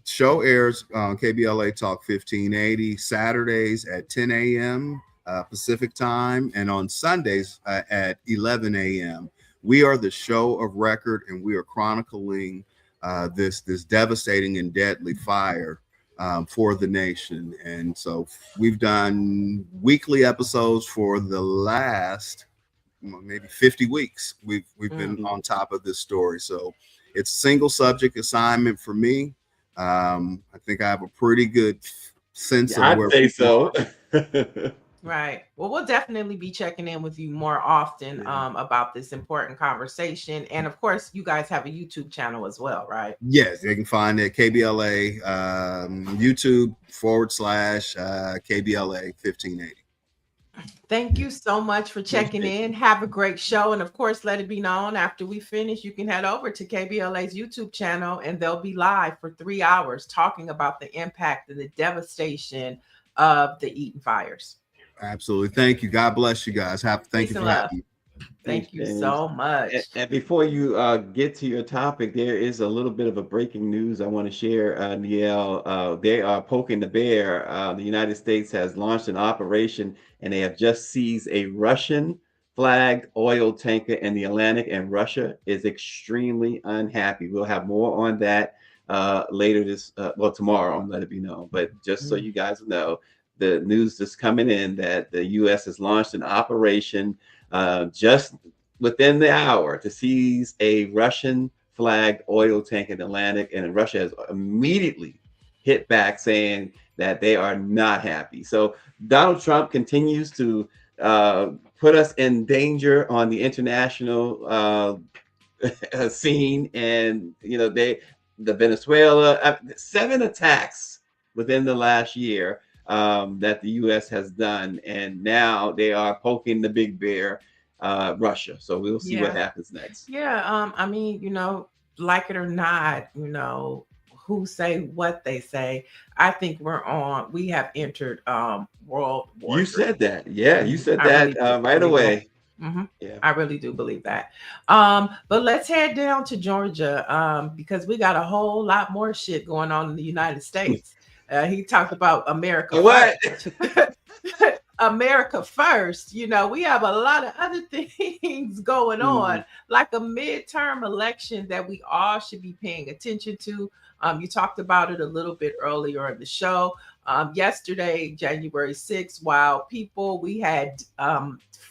Show airs on KBLA Talk 1580 Saturdays at 10 a.m. Pacific time, and on Sundays at 11 a.m. We are the show of record, and we are chronicling this devastating and deadly fire for the nation. And so we've done weekly episodes for the last maybe 50 weeks. We've been on top of this story. So it's single subject assignment for me. I think I have a pretty good sense of where. I'd say so. Right. Well, we'll definitely be checking in with you more often about this important conversation. And of course, you guys have a YouTube channel as well, right? Yes, they can find it at KBLA YouTube /KBLA 1580. Thank you so much for checking in. Have a great show. And of course, let it be known, after we finish, you can head over to KBLA's YouTube channel and they'll be live for 3 hours talking about the impact and the devastation of the Eaton fires. Absolutely. Thank you. God bless you guys. Thank you for having me. Thank you so much. And before you get to your topic, there is a little bit of a breaking news I want to share, Niele. They are poking the bear. The United States has launched an operation, and they have just seized a Russian flagged oil tanker in the Atlantic, and Russia is extremely unhappy. We'll have more on that later tomorrow on Let It Be Known. But just so you guys know, the news is coming in that the U.S. has launched an operation just within the hour to seize a Russian flagged oil tank in the Atlantic, and Russia has immediately hit back saying that they are not happy. So Donald Trump continues to put us in danger on the international scene, and the Venezuela 7 attacks within the last year that the U.S. has done, and now they are poking the big bear, Russia. So we'll see what happens next. Yeah, I mean, like it or not, who say what they say. I think we have entered World War. You said that, you said that right away. Yeah, I really do believe that. But let's head down to Georgia because we got a whole lot more shit going on in the United States. He talked about America. What? America first. We have a lot of other things going on, like a midterm election that we all should be paying attention to. You talked about it a little bit earlier in the show. Yesterday, January 6th, we had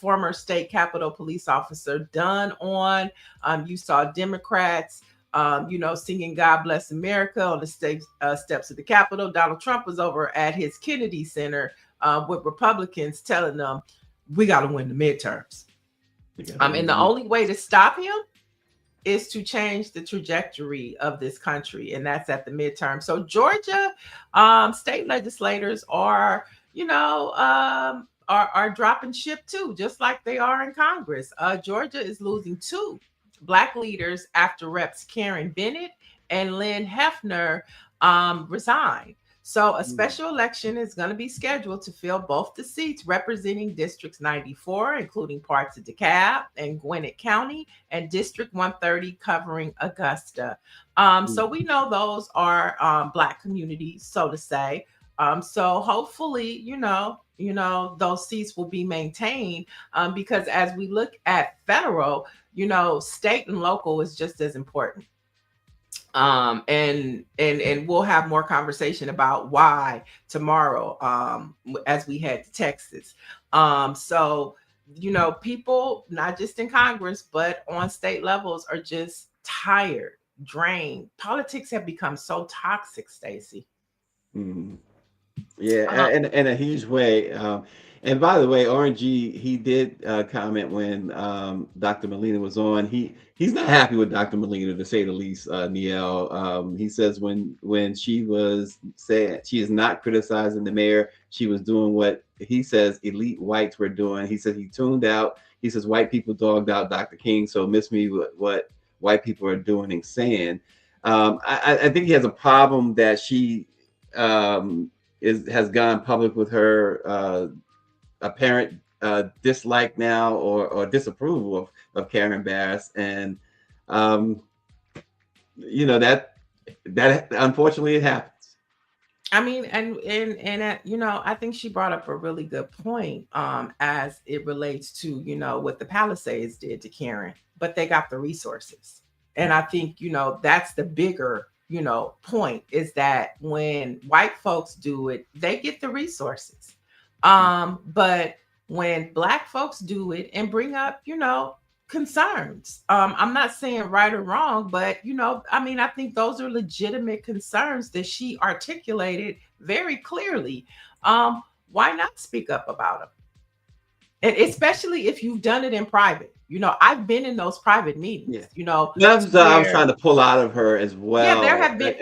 former state Capitol police officer done on. You saw Democrats singing God Bless America on the steps of the Capitol. Donald Trump was over at his Kennedy Center with Republicans telling them, we got to win the midterms. And the only way to stop him is to change the trajectory of this country, and that's at the midterm. So Georgia state legislators are dropping ship too, just like they are in Congress. Georgia is losing 2 Black leaders after Reps Karen Bennett and Lynn Hefner resign. So a special election is going to be scheduled to fill both the seats representing Districts 94, including parts of DeKalb and Gwinnett County, and District 130 covering Augusta. So we know those are Black communities, so to say. So hopefully, those seats will be maintained because as we look at federal, state and local is just as important. And we'll have more conversation about why tomorrow as we head to Texas. So people not just in Congress but on state levels are just tired, drained. Politics have become so toxic, Stacy. Yeah, in a huge way. And by the way, RNG, he did comment when Dr. Molina was on. He's not happy with Dr. Molina, to say the least, Niele. He says when she was saying she is not criticizing the mayor, she was doing what he says elite whites were doing. He said he tuned out. He says white people dogged out Dr. King, so miss me with what white people are doing and saying. I think he has a problem that she has gone public with her apparent dislike now or disapproval of Karen Bass, and that unfortunately it happens. I mean, and I think she brought up a really good point as it relates to what the Palisades did to Karen, but they got the resources, and I think that's the bigger point, is that when white folks do it, they get the resources. But when Black folks do it and bring up, concerns, I'm not saying right or wrong, but, I think those are legitimate concerns that she articulated very clearly. Why not speak up about them? And especially if you've done it in private. I've been in those private meetings, That's what I'm trying to pull out of her as well. Yeah, there have been,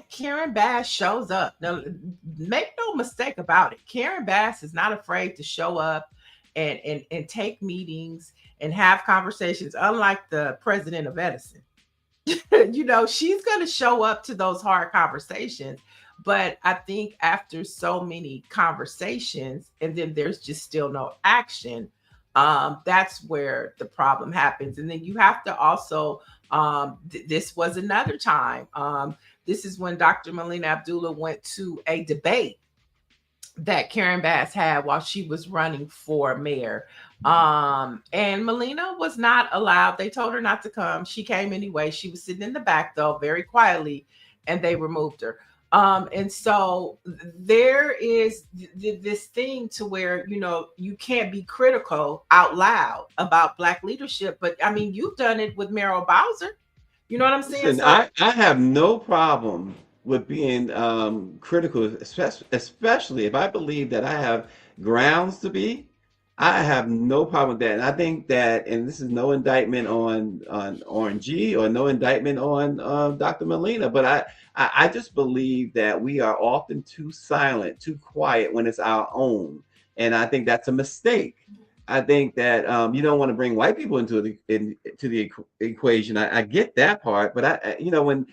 Karen Bass shows up. Now, make no mistake about it. Karen Bass is not afraid to show up and take meetings and have conversations, unlike the president of Edison. She's going to show up to those hard conversations. But I think after so many conversations and then there's just still no action, that's where the problem happens. And then you have to also, this was another time. This is when Dr. Melina Abdullah went to a debate that Karen Bass had while she was running for mayor. And Melina was not allowed. They told her not to come. She came anyway. She was sitting in the back, though, very quietly, and they removed her. And so there is this thing to where, you know, you can't be critical out loud about Black leadership. But I mean, you've done it with Merrill Bowser. You know what I'm saying? Listen, So, I have no problem with being critical, especially if I believe that I have grounds to be. I have no problem with that. And I think that, and this is no indictment on RNG or no indictment on Dr. Molina, but I just believe that we are often too silent, too quiet when it's our own. And I think that's a mistake. I think that you don't want to bring white people into the equation. I get that part, but you know, when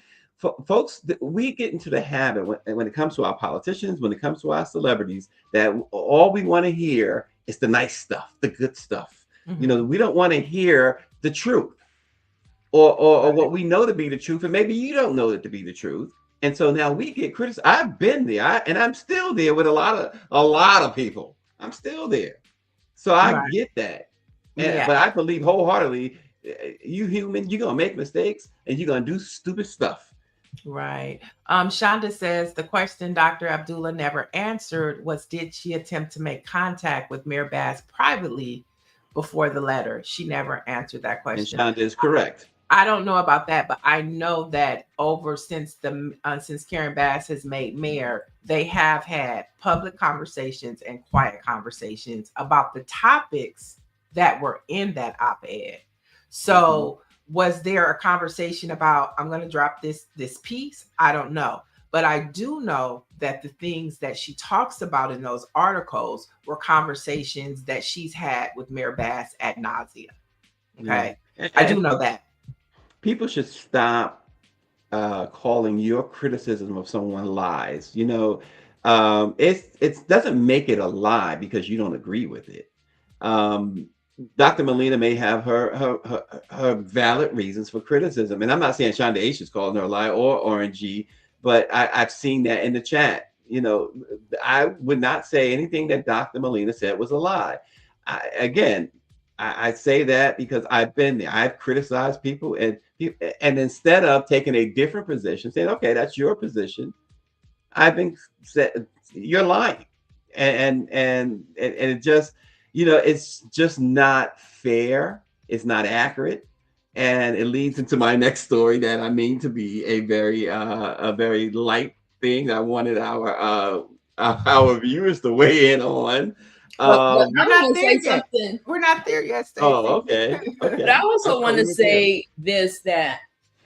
folks, we get into the habit when it comes to our politicians, when it comes to our celebrities, that all we want to hear is the nice stuff, the good stuff. You know, we don't want to hear the truth or what we know to be the truth, and maybe you don't know it to be the truth. And so now we get criticized. I've been there, and I'm still there with a lot of people. I'm still there. So I get that. Yeah. But I believe wholeheartedly, you human, you're gonna make mistakes and you're gonna do stupid stuff. Right. Shonda says the question Dr. Abdullah never answered was, did she attempt to make contact with Mayor Bass privately before the letter? She never answered that And question. Shonda is correct. I don't know about that, but I know that since Karen Bass has made mayor, they have had public conversations and quiet conversations about the topics that were in that op-ed. So was there a conversation about, I'm going to drop this piece? I don't know. But I do know that the things that she talks about in those articles were conversations that she's had with Mayor Bass ad nauseum. Okay. Yeah. I do know that. People should stop calling your criticism of someone lies. You know, it doesn't make it a lie because you don't agree with it. Dr. Molina may have her valid reasons for criticism, and I'm not saying Shonda H is calling her a lie or RNG, but I've seen that in the chat. You know, I would not say anything that Dr. Molina said was a lie. I say that because I've been there. I've criticized people, and instead of taking a different position, saying, "Okay, that's your position," I've been said, "You're lying," and it just, you know, it's just not fair. It's not accurate, and it leads into my next story that I mean to be a very light thing. I wanted our viewers to weigh in on. But We're I not want to there say yet. something. We're not there yet, Stacy. Oh, okay. But I also want to Okay. say this, that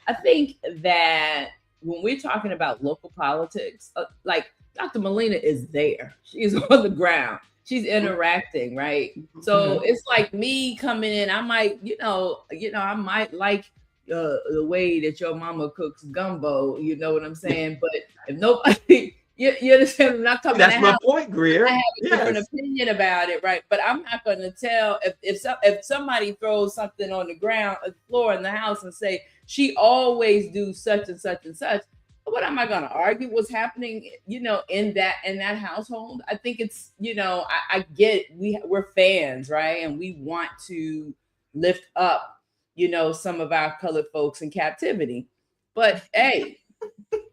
I think that when we're talking about local politics, like Dr. Molina is there. She's on the ground. She's interacting, right? So it's like me coming in. I might, I might like the way that your mama cooks gumbo. You know what I'm saying? But if nobody, you understand? I'm not coming. That's my point, Greer. I have a different opinion about it, right? But I'm not going to tell if somebody throws something on the ground, the floor in the house, and say she always do such and such and such. What am I going to argue? What's happening, in that household? I think it's, I get we're fans, right? And we want to lift up, some of our colored folks in captivity. But hey,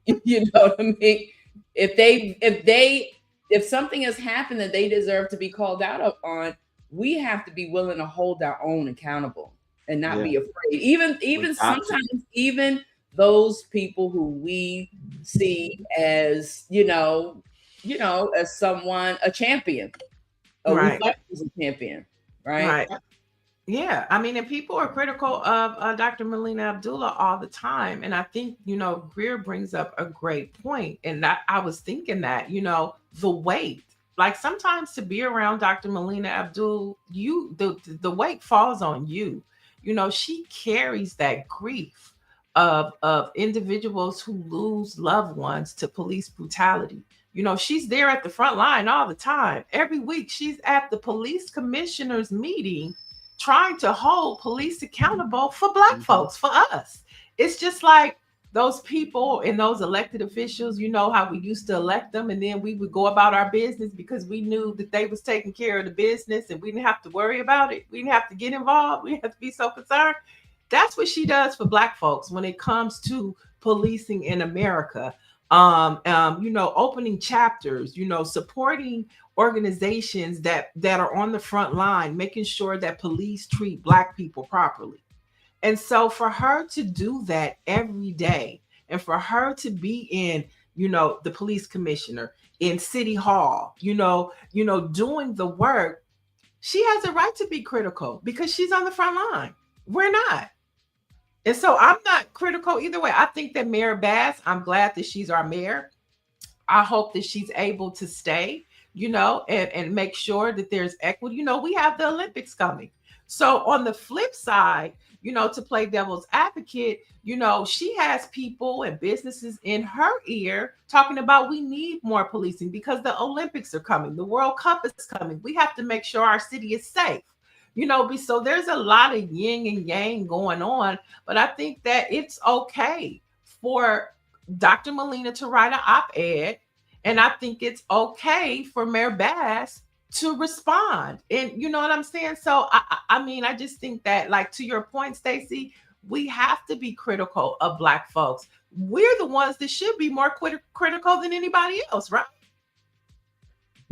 you know what I mean? If something has happened that they deserve to be called out on, we have to be willing to hold our own accountable and not be afraid. Even sometimes, even those people who we see as, as someone, a champion, Right. as a champion, right? Yeah, I mean, and people are critical of Dr. Melina Abdullah all the time. And I think, Greer brings up a great point. And that I was thinking that, the weight, like sometimes to be around Dr. Melina Abdul, the weight falls on you. She carries that grief of individuals who lose loved ones to police brutality. You know, she's there at the front line all the time. Every week, she's at the police commissioners meeting trying to hold police accountable for Black folks, for us. It's just like those people and those elected officials, you know how we used to elect them and then we would go about our business because we knew that they was taking care of the business and we didn't have to worry about it. We didn't have to get involved. We didn't have to be so concerned. That's what she does for Black folks when it comes to policing in America. You know, opening chapters, you know, supporting organizations that are on the front line, making sure that police treat Black people properly. And so for her to do that every day, and for her to be in, you know, the police commissioner, in City Hall, you know, doing the work, she has a right to be critical because she's on the front line. We're not. And so I'm not critical either way. I think that Mayor Bass, I'm glad that she's our mayor. I hope that she's able to stay, you know, and make sure that there's equity. You know, we have the Olympics coming. So on the flip side, you know, to play devil's advocate, you know, she has people and businesses in her ear talking about we need more policing because the Olympics are coming. The World Cup is coming. We have to make sure our city is safe. You know, so there's a lot of yin and yang going on, but I think that it's okay for Dr. Molina to write an op-ed, and I think it's okay for Mayor Bass to respond. And you know what I'm saying? So I mean, I just think that, like, to your point, Stacy, we have to be critical of Black folks. We're the ones that should be more critical than anybody else, right?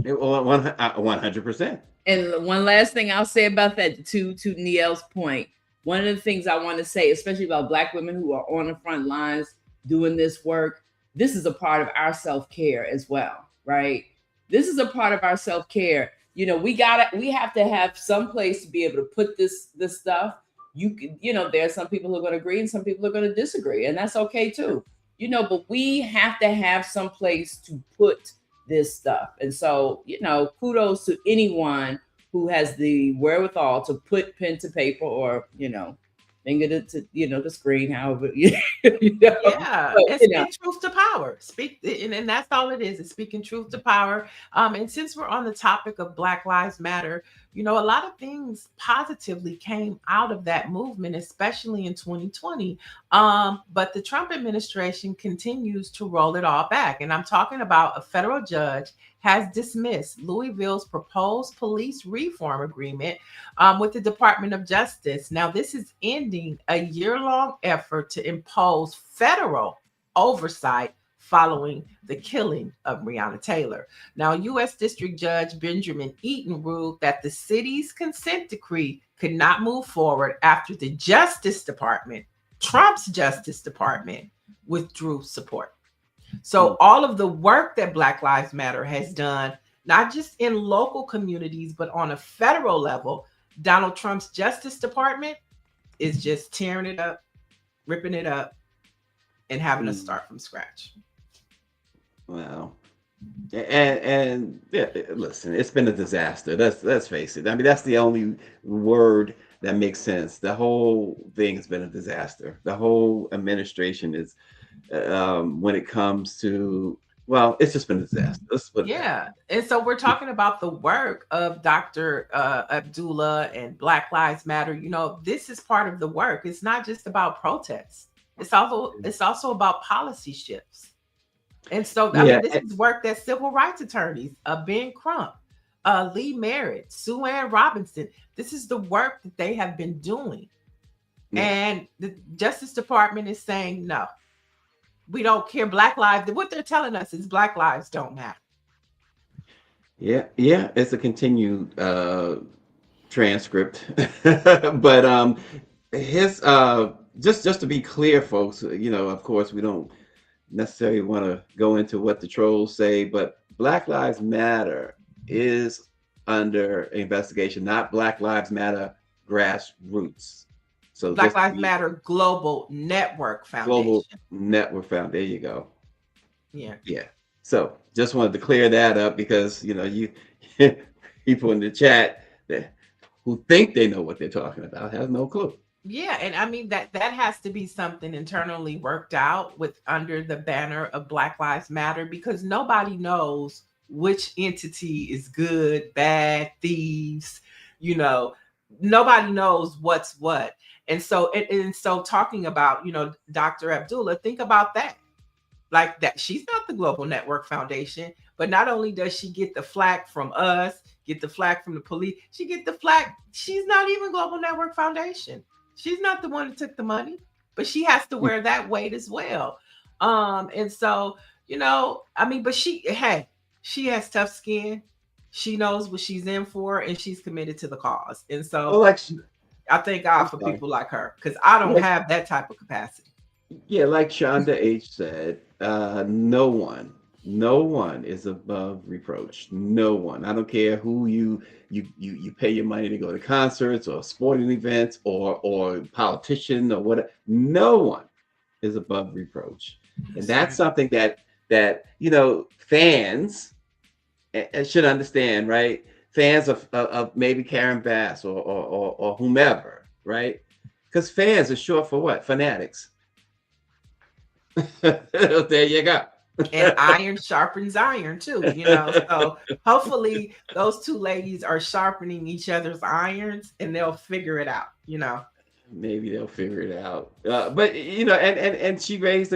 100%. And one last thing I'll say about that, to Niele's point, one of the things I want to say, especially about Black women who are on the front lines doing this work, this is a part of our self-care as well, right? This is a part of our self-care. You know, we have to have some place to be able to put this stuff. You know, there are some people who are going to agree and some people are going to disagree, and that's okay too. You know, but we have to have some place to put this stuff. And so, you know, kudos to anyone who has the wherewithal to put pen to paper or, you know, finger to you know, the screen, however, you know. Yeah, But, and you know, speak truth to power. And that's all it is speaking truth to power. And since we're on the topic of Black Lives Matter, you know, a lot of things positively came out of that movement, especially in 2020. But the Trump administration continues to roll it all back. And I'm talking about a federal judge has dismissed Louisville's proposed police reform agreement with the Department of Justice. Now, this is ending a year-long effort to impose federal oversight following the killing of Breonna Taylor. Now, U.S. District Judge Benjamin Eaton ruled that the city's consent decree could not move forward after the Justice Department, Trump's Justice Department, withdrew support. So all of the work that Black Lives Matter has done, not just in local communities, but on a federal level, Donald Trump's Justice Department is just tearing it up, ripping it up, and having to start from scratch. Wow. And yeah, listen, it's been a disaster. Let's face it. I mean, that's the only word that makes sense. The whole thing has been a disaster. The whole administration is, when it comes to, well, it's just been a disaster. Yeah. And so we're talking about the work of Dr. Abdullah and Black Lives Matter. You know, this is part of the work. It's not just about protests. It's also about policy shifts. And so I mean, this is work that civil rights attorneys, Ben Crump, Lee Merritt, Sue Ann Robinson, this is the work that they have been doing. Yeah. And the Justice Department is saying, no, we don't care. Black lives, what they're telling us is Black lives don't matter. Yeah, it's a continued transcript. But his just to be clear, folks, you know, of course, we don't necessarily want to go into what the trolls say, but Black Lives Matter is under investigation, not Black Lives Matter grassroots. So Black Lives Matter Global Network Foundation. Global Network Foundation. There you go. Yeah. So just wanted to clear that up because, you know, you people in the chat that who think they know what they're talking about have no clue. Yeah, and I mean that has to be something internally worked out with under the banner of Black Lives Matter, because nobody knows which entity is good, bad, thieves, you know, nobody knows what's what. And so talking about, Dr. Abdullah, think about that. Like that, she's not the Global Network Foundation, but not only does she get the flack from us, get the flack from the police, she get the flack. She's not even Global Network Foundation. She's not the one that took the money, but she has to wear that weight as well. And so, I mean, but she has tough skin. She knows what she's in for, and she's committed to the cause. And Well, so like, I thank God I'm for sorry. people like her, because I don't Like, have that type of capacity. yeah, like Shonda H said, no one is above reproach. No one. I don't care who you pay your money to go to concerts or sporting events or politician or whatever. No one is above reproach, and that's something that fans should understand, right? Fans of maybe Karen Bass or whomever, right? Because fans are short for what? Fanatics. There you go. And iron sharpens iron too, so hopefully those two ladies are sharpening each other's irons, and they'll figure it out. Maybe they'll figure it out. But and she raised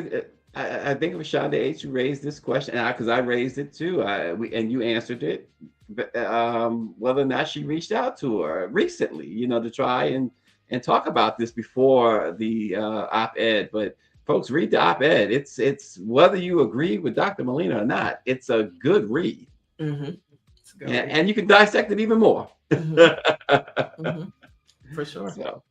I think it was Shonda H who raised this question, because I raised it too. And you answered it. Whether or not she reached out to her recently, to try and talk about this before the op-ed. But folks, read the op-ed. It's whether you agree with Dr. Molina or not, it's a good read. Mm-hmm. It's a good And you can dissect it even more. Mm-hmm. Mm-hmm. For sure. So,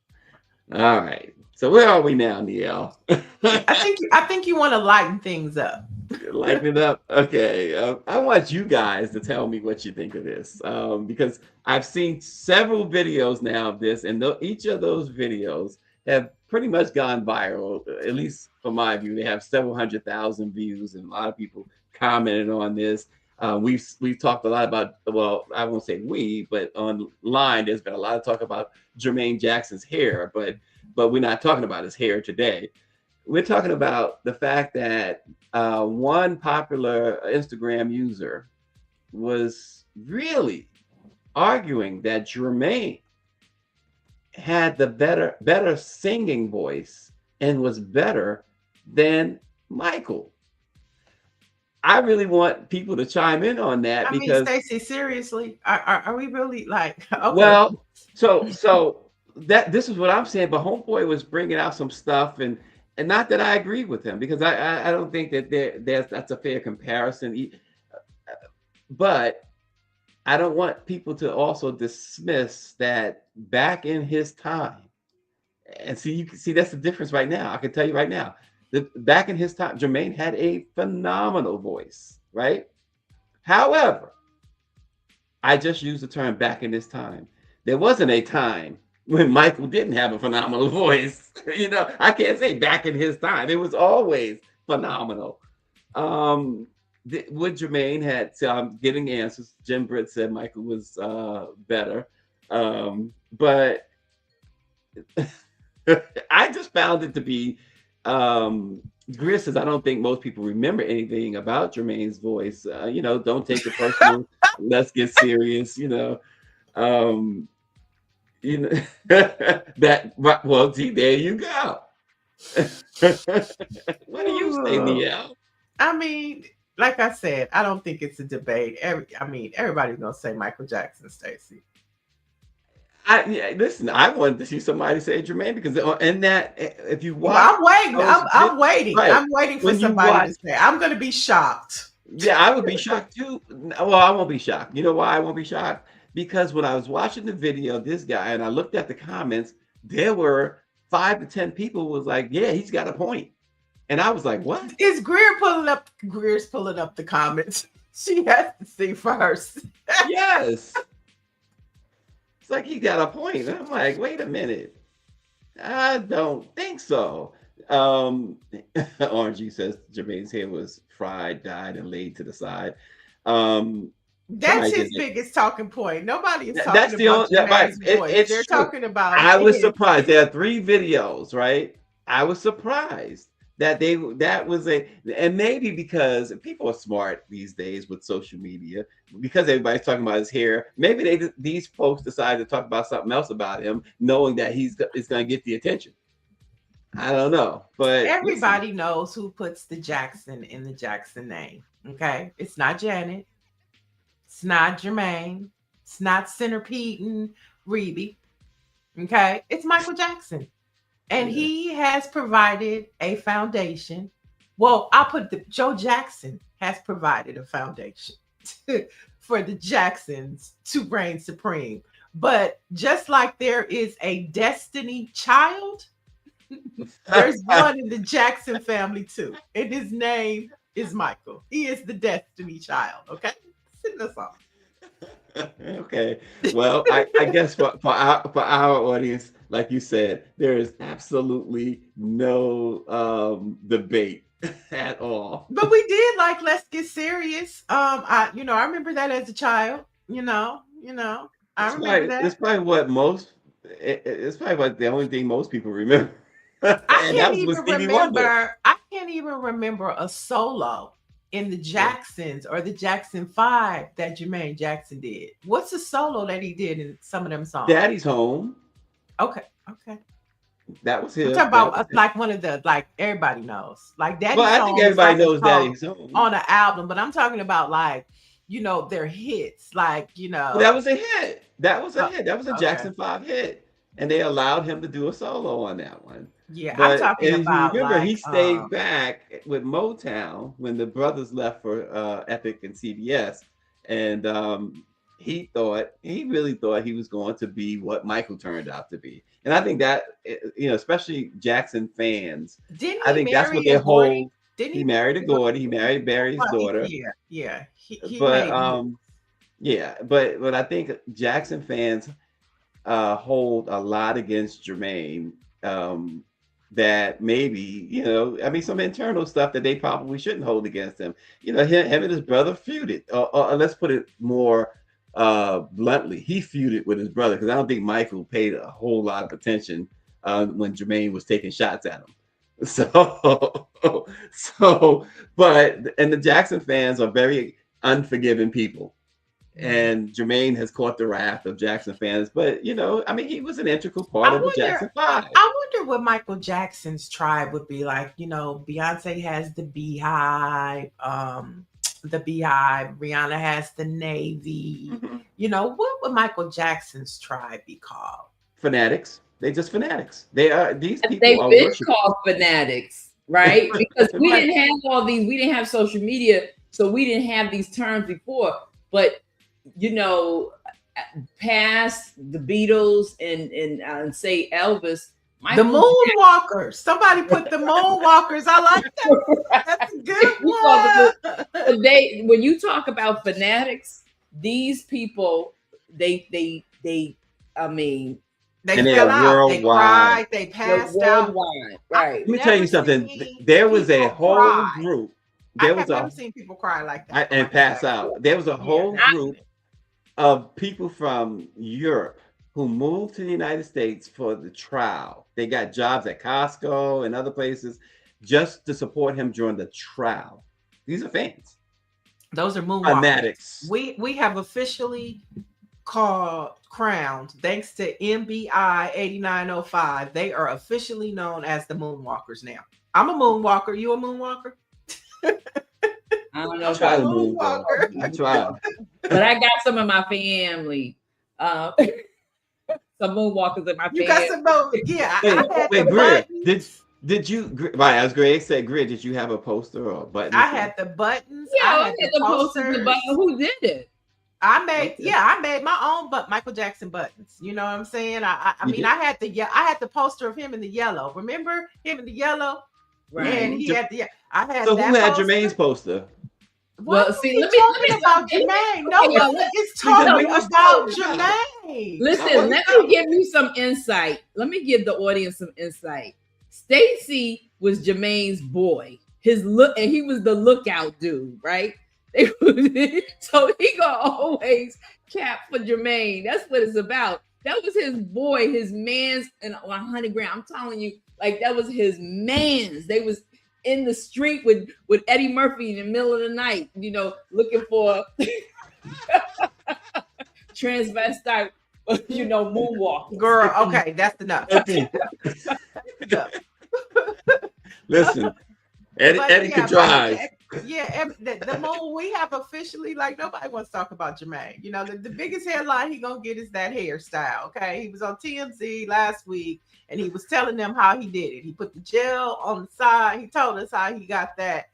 all right. So where are we now, Niele? I think you want to lighten things up. Lighten it up. Okay. I want you guys to tell me what you think of this, because I've seen several videos now of this, and each of those videos have pretty much gone viral. At least from my view, they have several 100,000 views, and a lot of people commented on this. We've talked a lot about, well, I won't say we, but online there's been a lot of talk about Jermaine Jackson's hair, but we're not talking about his hair today. We're talking about the fact that one popular Instagram user was really arguing that Jermaine had the better singing voice and was better than Michael. I really want people to chime in on that, because Stacy, seriously, are we really like? Okay. Well, so that this is what I'm saying. But Homeboy was bringing out some stuff, and not that I agree with him, because I don't think that that's a fair comparison. But I don't want people to also dismiss that back in his time, and you can see that's the difference right now. I can tell you right now, back in his time, Jermaine had a phenomenal voice, right? However, I just used the term back in his time. There wasn't a time when Michael didn't have a phenomenal voice. I can't say back in his time. It was always phenomenal. Would Jermaine had, so I'm getting answers. Jim Britt said Michael was better. But I just found it to be, Greer says, I don't think most people remember anything about Jermaine's voice. Don't take it personal. Let's get serious. That, well, see, there you go. What do you say, Niele? I mean, like I said, I don't think it's a debate. Everybody's gonna say Michael Jackson, Stacy. Listen, I wanted to see somebody say Jermaine, because in that, if you watch, I'm waiting. I'm waiting. Right. I'm waiting for somebody to say. I'm gonna be shocked. Yeah, I would be shocked too. Well, I won't be shocked. You know why I won't be shocked? Because when I was watching the video of this guy and I looked at the comments, there were 5 to 10 people was like, yeah, he's got a point. And I was like, what? Is Greer pulling up? Greer's pulling up the comments. She has to see first. Yes. It's like he got a point. I'm like, wait a minute. I don't think so. RG says Jermaine's hair was fried, dyed, and laid to the side. That's Somebody his did that. biggest talking point. Nobody is talking That's the about only. Right. Jermaine's voice. It's They're true. talking about I was his. surprised. There are 3 videos, right? I was surprised that that was and maybe because people are smart these days with social media, because everybody's talking about his hair. Maybe these folks decided to talk about something else about him, knowing that it's going to get the attention. I don't know, but Everybody knows who puts the Jackson in the Jackson name. Okay, it's not Janet. It's not Jermaine. It's not Centipede and Reby. Okay, it's Michael Jackson. And he has provided a foundation. Well, I'll put Joe Jackson has provided a foundation for the Jacksons to reign supreme. But just like there is a Destiny Child, there's one in the Jackson family too. And his name is Michael. He is the Destiny Child. Okay, sing the song. Okay. Well, I guess for our audience, like you said, there is absolutely no debate at all. But we did like Let's Get Serious. I remember that as a child. I remember that. It's probably what most. It's probably what the only thing most people remember. I And that can't was with even Stevie Wonder. remember. I can't even remember a solo in the Jacksons or the Jackson 5 that Jermaine Jackson did. What's the solo that he did in some of them songs? Daddy's Home. Okay. That was him. I'm talking about like one of the, like, everybody knows. Like Daddy's Well, I Home think is everybody like a knows song Daddy's Home. on an album, but I'm talking about like, their hits. Like, Well, that was a hit. That was a hit. That was a okay. Jackson 5 hit. And they allowed him to do a solo on that one. Yeah, But I'm talking as about, you remember, like, he stayed back with Motown when the brothers left for Epic and CBS, and he really thought he was going to be what Michael turned out to be. And I think that, especially Jackson fans, I think that's what their whole. He married a Gordy. He married Barry's daughter. Yeah. But I think Jackson fans hold a lot against Jermaine. That maybe, some internal stuff that they probably shouldn't hold against him. Him and his brother feuded, or let's put it more bluntly, he feuded with his brother, because I don't think Michael paid a whole lot of attention when Jermaine was taking shots at him. And the Jackson fans are very unforgiving people. And Jermaine has caught the wrath of Jackson fans, but he was an integral part of the Jackson 5. I wonder what Michael Jackson's tribe would be like. Beyonce has the Beehive, Rihanna has the Navy. What would Michael Jackson's tribe be called? Fanatics. They just fanatics. They are these people. They've are been called fanatics, right? Because we Right. didn't have all these. We didn't have social media, so we didn't have these terms before. But past the Beatles and say Elvis, The Moonwalkers. Somebody put the Moonwalkers. I like that. That's a good one. When you talk about fanatics, these people, they fell out. They cried. They passed out. Right. Let me tell you something. There was a whole group. I've never seen people cry like that. And pass out. There was a whole group of people from Europe who moved to the United States for the trial. They got jobs at Costco and other places just to support him during the trial. These are fans. Those are Moonwalkers. Fanatics. We have officially crowned, thanks to MBI 8905. They are officially known as the Moonwalkers now. I'm a Moonwalker. You a Moonwalker? I don't know if Try I to Moonwalker. I try. but I got some of my family. Some Moonwalkers in my family. You got some moon. Yeah. Wait, Greer, did you? Right, as Greg said, Greer, did you have a poster or a button? I had the buttons. Yeah, I I had the posters. But who did it? I made my own Michael Jackson buttons. You know what I'm saying? I had the poster of him in the yellow. Remember him in the yellow? Right. And he had the So who had Jermaine's poster? Well, see, let me about Jermaine. No one is talking about Jermaine. Listen, let me give you some insight. Let me give the audience some insight. Stacy was Jermaine's boy. His look, and he was the lookout dude, right? So he gonna always cap for Jermaine. That's what it's about. That was his boy, his man's, and 100 grand. I'm telling you, like that was his man's. They was in the street with Eddie Murphy in the middle of the night, you know, looking for transvestite, you know, moonwalk. Girl, okay, that's enough. Listen, Eddie can drive. Yeah, the moon, we have officially, like, nobody wants to talk about Jermaine. You know, the biggest headline he gonna get is that hairstyle. Okay, he was on TMZ last week and he was telling them how he did it. He put the gel on the side. He told us how he got that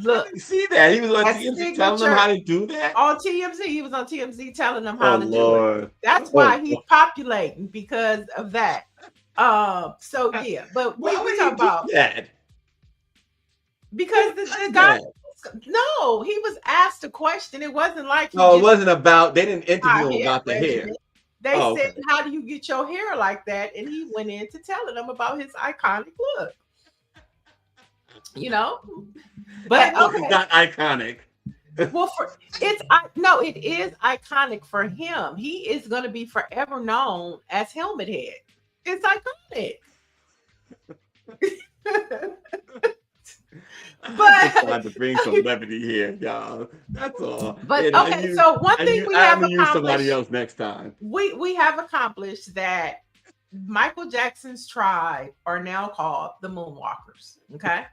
look. You see that he was on TMZ telling them how to do that. On TMZ, he was on TMZ telling them how to Lord. do it. That's why he's populating, because of that. So yeah, but we talk about that. Because the guy, no, he was asked a question. It wasn't like it wasn't about. They didn't interview him about the hair. They said, "How do you get your hair like that?" And he went into telling them about his iconic look. You know, but it's not iconic. Well, it is iconic for him. He is going to be forever known as Helmet Head. It's iconic. But trying to bring some levity here, y'all. That's all. But okay, so one thing we have accomplished. Use somebody else next time. We have accomplished that Michael Jackson's tribe are now called the Moonwalkers. Okay,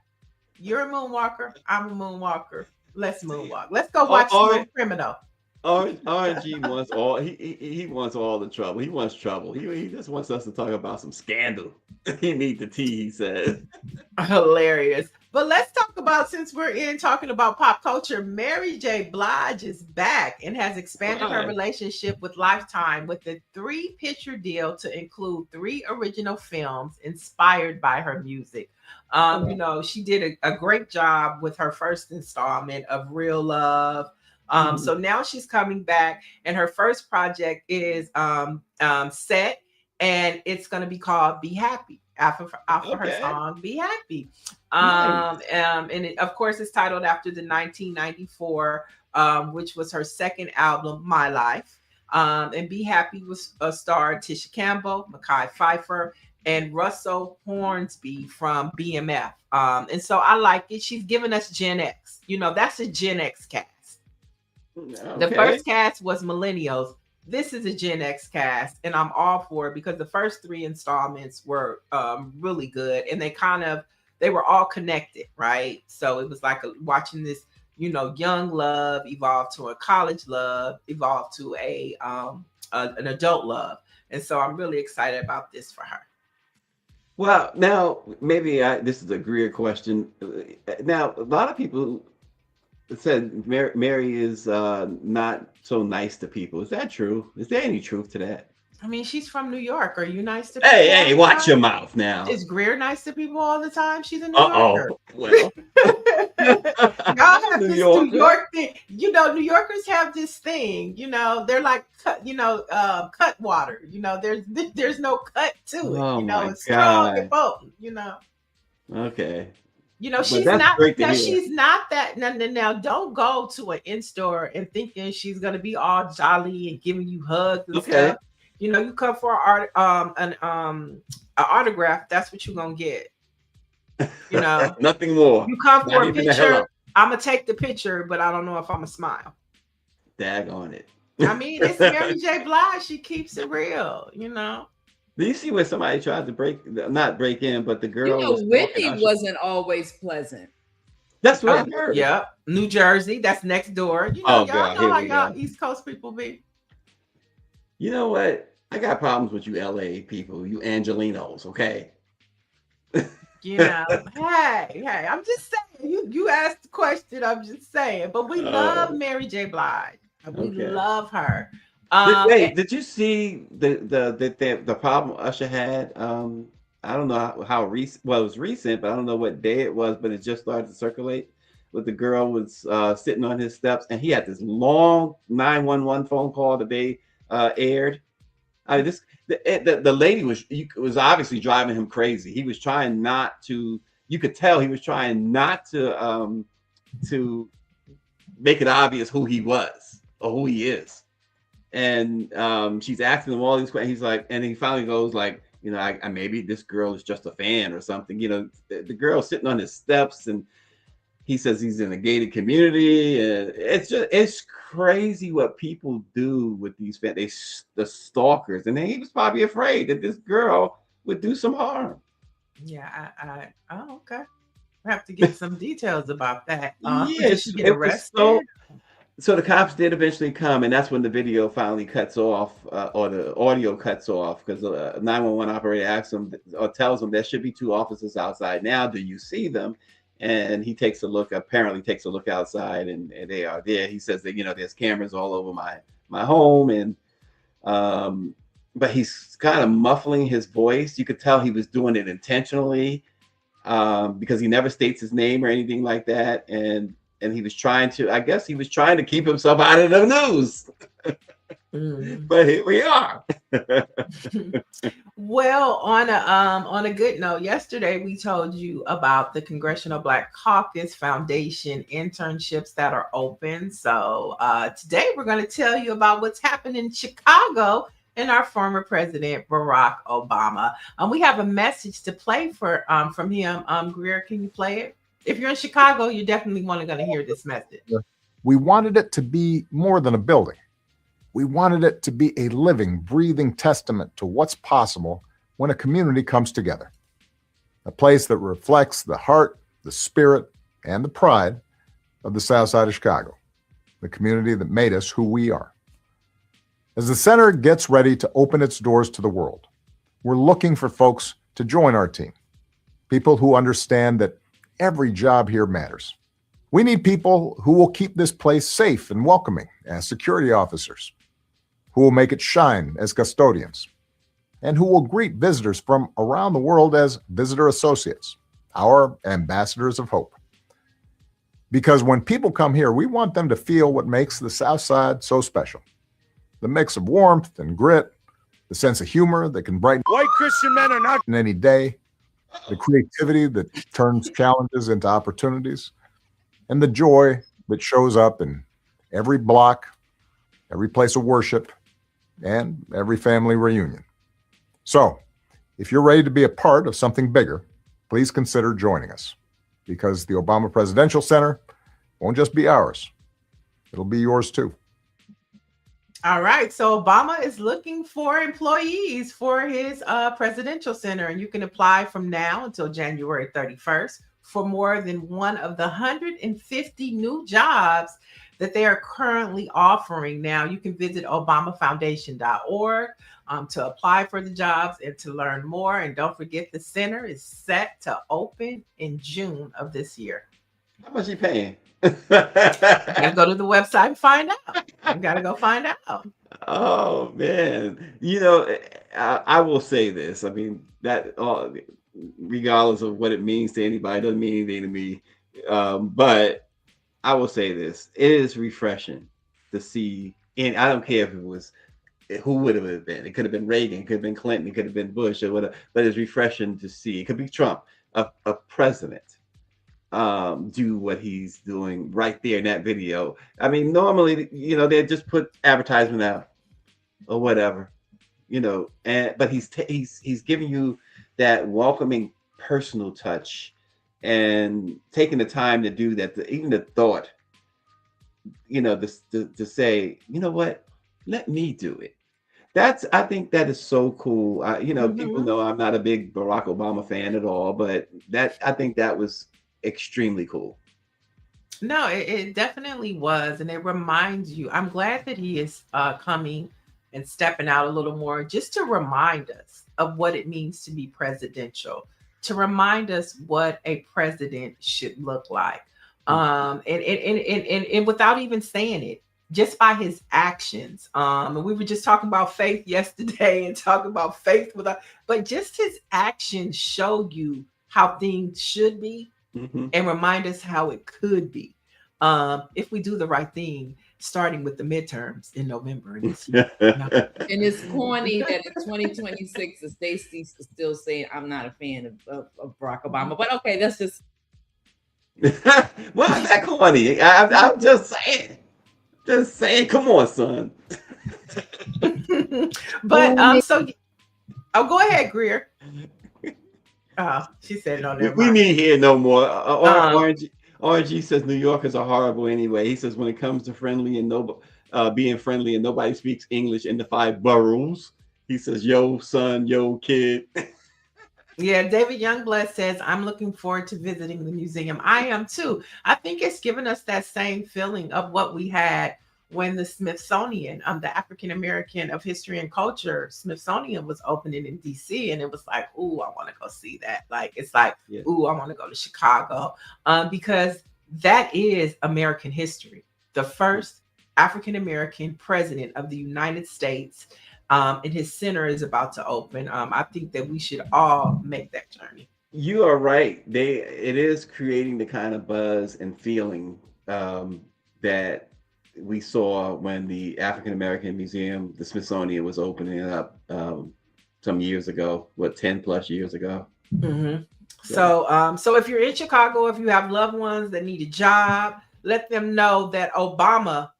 you're a Moonwalker. I'm a Moonwalker. Let's moonwalk. Let's go watch Smooth Criminal. RNG wants all. He wants all the trouble. He wants trouble. He just wants us to talk about some scandal. He needs the tea. He says. Hilarious. But let's talk about, since we're talking about pop culture, Mary J. Blige is back and has expanded her relationship with Lifetime with a 3-picture deal to include 3 original films inspired by her music. You know, she did a great job with her first installment of Real Love. So now she's coming back, and her first project is set, and it's going to be called Be Happy. After her song Be Happy. And it, of course, it's titled after the 1994, which was her second album, My Life. And Be Happy was starred Tisha Campbell, Mekhi Phifer, and Russell Hornsby from BMF. And so I like it. She's giving us Gen X. You know, that's a Gen X cast. Okay. The first cast was millennials. This is a Gen X cast, and I'm all for it because the first 3 installments were really good, and they were all connected, right? So it was like watching this, you know, young love evolve to a college love, evolve to an adult love, and so I'm really excited about this for her. Well, now maybe this is a Greer question. Now a lot of people said Mary is not so nice to people. Is that true? Is there any truth to that? I mean, she's from New York. Are you nice to people? Hey, watch your mouth now. Is Greer nice to people all the time? She's a New Yorker. Well, y'all have this New York thing. You know, New Yorkers have this thing. You know, they're like cut water. You know, there's no cut to it. You know, it's strong and potent. You know. Okay. You know, she's not. Now, she's not that. Now, don't go to an in-store and thinking she's gonna be all jolly and giving you hugs and stuff. You know, you come for an autograph. That's what you're gonna get. You know, nothing more. You come for a picture. I'm gonna take the picture, but I don't know if I'm gonna smile. Daggone it. I mean, it's Mary J. Blige. She keeps it real. You know. Do you see where somebody tried to not break in, but the girl? You know, Whitney wasn't always pleasant. That's what I heard. Yeah, New Jersey. That's next door. You know, y'all know how y'all East Coast people be. You know what? I got problems with you, LA people. You Angelinos, okay? You know, hey, I'm just saying. You asked the question. I'm just saying. But we love Mary J. Blige. We love her. Did you see the problem Usher had? I don't know how recent. Well, it was recent, but I don't know what day it was. But it just started to circulate. But the girl was sitting on his steps, and he had this long 911 phone call that they aired. I mean, the lady was obviously driving him crazy. He was trying not to. You could tell he was trying not to make it obvious who he was or who he is. And she's asking him all these questions. He's like, and he finally goes like, you know, I maybe this girl is just a fan or something. You know, the girl sitting on his steps, and he says he's in a gated community, and it's crazy what people do with these fans. The stalkers, and then he was probably afraid that this girl would do some harm. Yeah, oh, okay. I have to get some details about that. Yeah, Did she get arrested? So the cops did eventually come, and that's when the video finally cuts off, or the audio cuts off, because the 911 operator asks him or tells him there should be 2 officers outside now. Do you see them? And he apparently takes a look outside, and they are there. He says that, you know, there's cameras all over my home, and but he's kind of muffling his voice. You could tell he was doing it intentionally, because he never states his name or anything like that, and he was trying to keep himself out of the news. But here we are. Well, on a good note, yesterday we told you about the Congressional Black Caucus Foundation internships that are open. So today we're going to tell you about what's happened in Chicago and our former president, Barack Obama. We have a message to play from him. Greer, can you play it? If you're in Chicago, you're definitely going to hear this message. We wanted it to be more than a building. We wanted it to be a living, breathing testament to what's possible when a community comes together. A place that reflects the heart, the spirit, and the pride of the South Side of Chicago, the community that made us who we are. As the center gets ready to open its doors to the world, we're looking for folks to join our team. People who understand that every job here matters. We need people who will keep this place safe and welcoming as security officers, who will make it shine as custodians, and who will greet visitors from around the world as visitor associates, our ambassadors of hope. Because when people come here, we want them to feel what makes the South Side so special. The mix of warmth and grit, the sense of humor that can brighten white Christian men are not in any day, the creativity that turns challenges into opportunities, and the joy that shows up in every block, every place of worship, and every family reunion. So, if you're ready to be a part of something bigger, please consider joining us, because the Obama Presidential Center won't just be ours, it'll be yours too. All right, so Obama is looking for employees for his presidential center, and you can apply from now until January 31st for more than one of the 150 new jobs that they are currently offering. Now, you can visit obamafoundation.org to apply for the jobs and to learn more. And don't forget, the center is set to open in June of this year. How much are you paying? You gotta go to the website and find out. You gotta go find out. Oh man, you know, I will say this. I mean, that regardless of what it means to anybody, doesn't mean anything to me. But I will say this: it is refreshing to see, and I don't care if it was who would have it been. It could have been Reagan, it could have been Clinton, it could have been Bush, or whatever. But it's refreshing to see. It could be Trump, a president, do what he's doing right there in that video. I mean, normally, you know, they just put advertisement out or whatever, you know, but he's giving you that welcoming personal touch and taking the time to do that, even the thought, you know, to say, you know what, let me do it. I think that is so cool. You know, people know I'm not a big Barack Obama fan at all, but I think that was extremely cool. No, it definitely was. And it reminds you, I'm glad that he is coming and stepping out a little more just to remind us of what it means to be presidential, to remind us what a president should look like. And without even saying it, just by his actions. And we were just talking about faith yesterday and talking about faith but just his actions show you how things should be and remind us how it could be if we do the right thing, starting with the midterms in November of this year. And it's corny that in 2026, Stacy is still saying, I'm not a fan of Barack Obama. But okay, that's just... Why is that corny? I'm just saying. Just saying. Come on, son. But so, oh, go ahead, Greer. Oh, she said no. Never We mind. need hear no more. RNG says New Yorkers are horrible anyway. He says when it comes to being friendly and nobody speaks English in the 5 boroughs, he says, yo, son, yo, kid. Yeah, David Youngblood says, I'm looking forward to visiting the museum. I am too. I think it's given us that same feeling of what we had when the Smithsonian, the African American of History and Culture Smithsonian was opening in DC. And it was like, ooh, I want to go see that. Like, it's like, Yeah. ooh, I want to go to Chicago. Because that is American history. The first African American president of the United States. And his center is about to open. I think that we should all make that journey. You are right. It is creating the kind of buzz and feeling that we saw when the African American Museum, the Smithsonian, was opening up some years ago. 10 plus years ago. Mm-hmm. So if you're in Chicago, if you have loved ones that need a job, let them know that Obama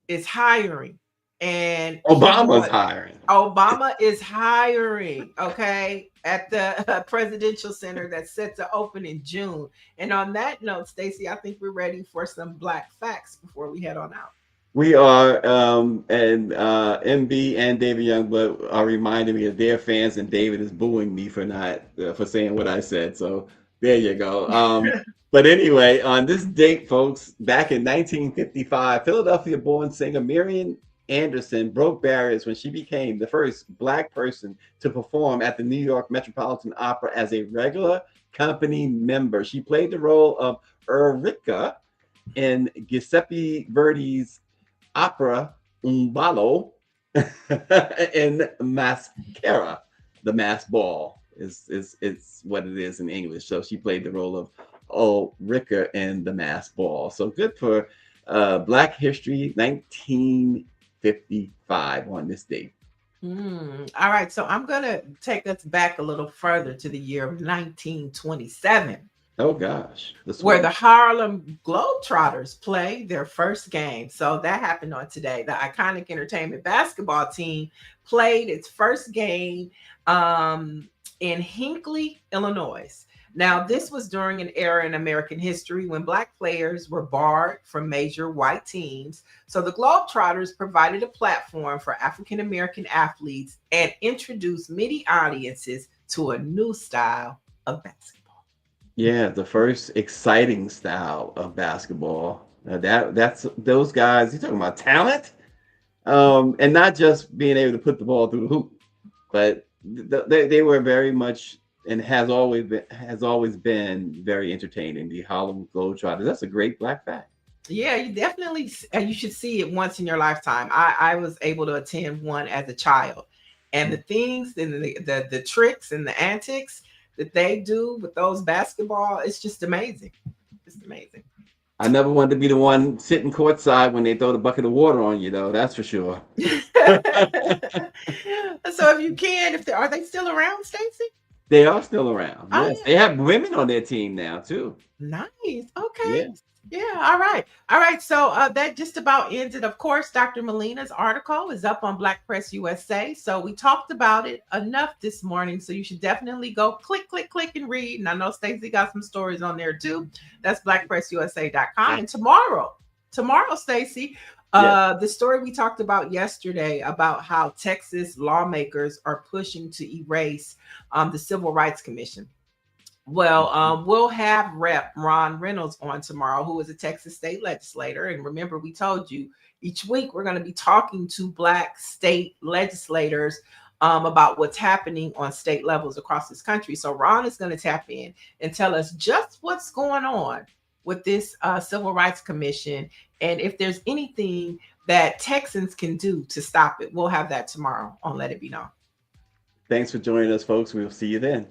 is hiring. And Obama's hiring. Obama is hiring, okay, at the presidential center that's set to open in June. And on that note, Stacy, I think we're ready for some Black facts before we head on out. We are, and MB and David Youngblood are reminding me of their fans, and David is booing me for not for saying what I said. So there you go. But anyway, on this date, folks, back in 1955, Philadelphia-born singer Marian Anderson broke barriers when she became the first Black person to perform at the New York Metropolitan Opera as a regular company member. She played the role of Eurica in Giuseppe Verdi's opera Un Ballo in Mascara. The Masked Ball is what it is in English. So she played the role of Eurica in the Masked Ball. So good for Black History 1955 on this date. All right, so I'm going to take us back a little further to the year of 1927. Oh gosh. Where the Harlem Globetrotters play their first game. So that happened on today. The iconic entertainment basketball team played its first game in Hinckley, Illinois. Now, this was during an era in American history when Black players were barred from major white teams. So the Globetrotters provided a platform for African American athletes and introduced many audiences to a new style of basketball. Yeah, the first exciting style of basketball. That's those guys. You're talking about talent, and not just being able to put the ball through the hoop, but they were very much and has always been very entertaining. The Harlem Globetrotters. That's a great Black fact. Yeah, you should see it once in your lifetime. I was able to attend one as a child, and the things and the tricks and the antics that they do with those basketball, it's just amazing. It's amazing. I never wanted to be the one sitting courtside when they throw the bucket of water on you, though. That's for sure. So if you can, are they still around, Stacy? They are still around. Oh, Yes, yeah. They have women on their team now too. Nice. Okay. Yeah. Yeah. All right. So that just about ends it. Of course, Dr. Molina's article is up on BlackPressUSA. So we talked about it enough this morning. So you should definitely go click, and read. And I know Stacy got some stories on there too. That's BlackPressUSA.com. And tomorrow, Stacy, the story we talked about yesterday about how Texas lawmakers are pushing to erase the Civil Rights Commission. Well, we'll have Rep. Ron Reynolds on tomorrow, who is a Texas state legislator. And remember, we told you each week we're going to be talking to Black state legislators about what's happening on state levels across this country. So Ron is going to tap in and tell us just what's going on with this Civil Rights Commission and if there's anything that Texans can do to stop it. We'll have that tomorrow on Let It Be Known. Thanks for joining us, folks. We'll see you then.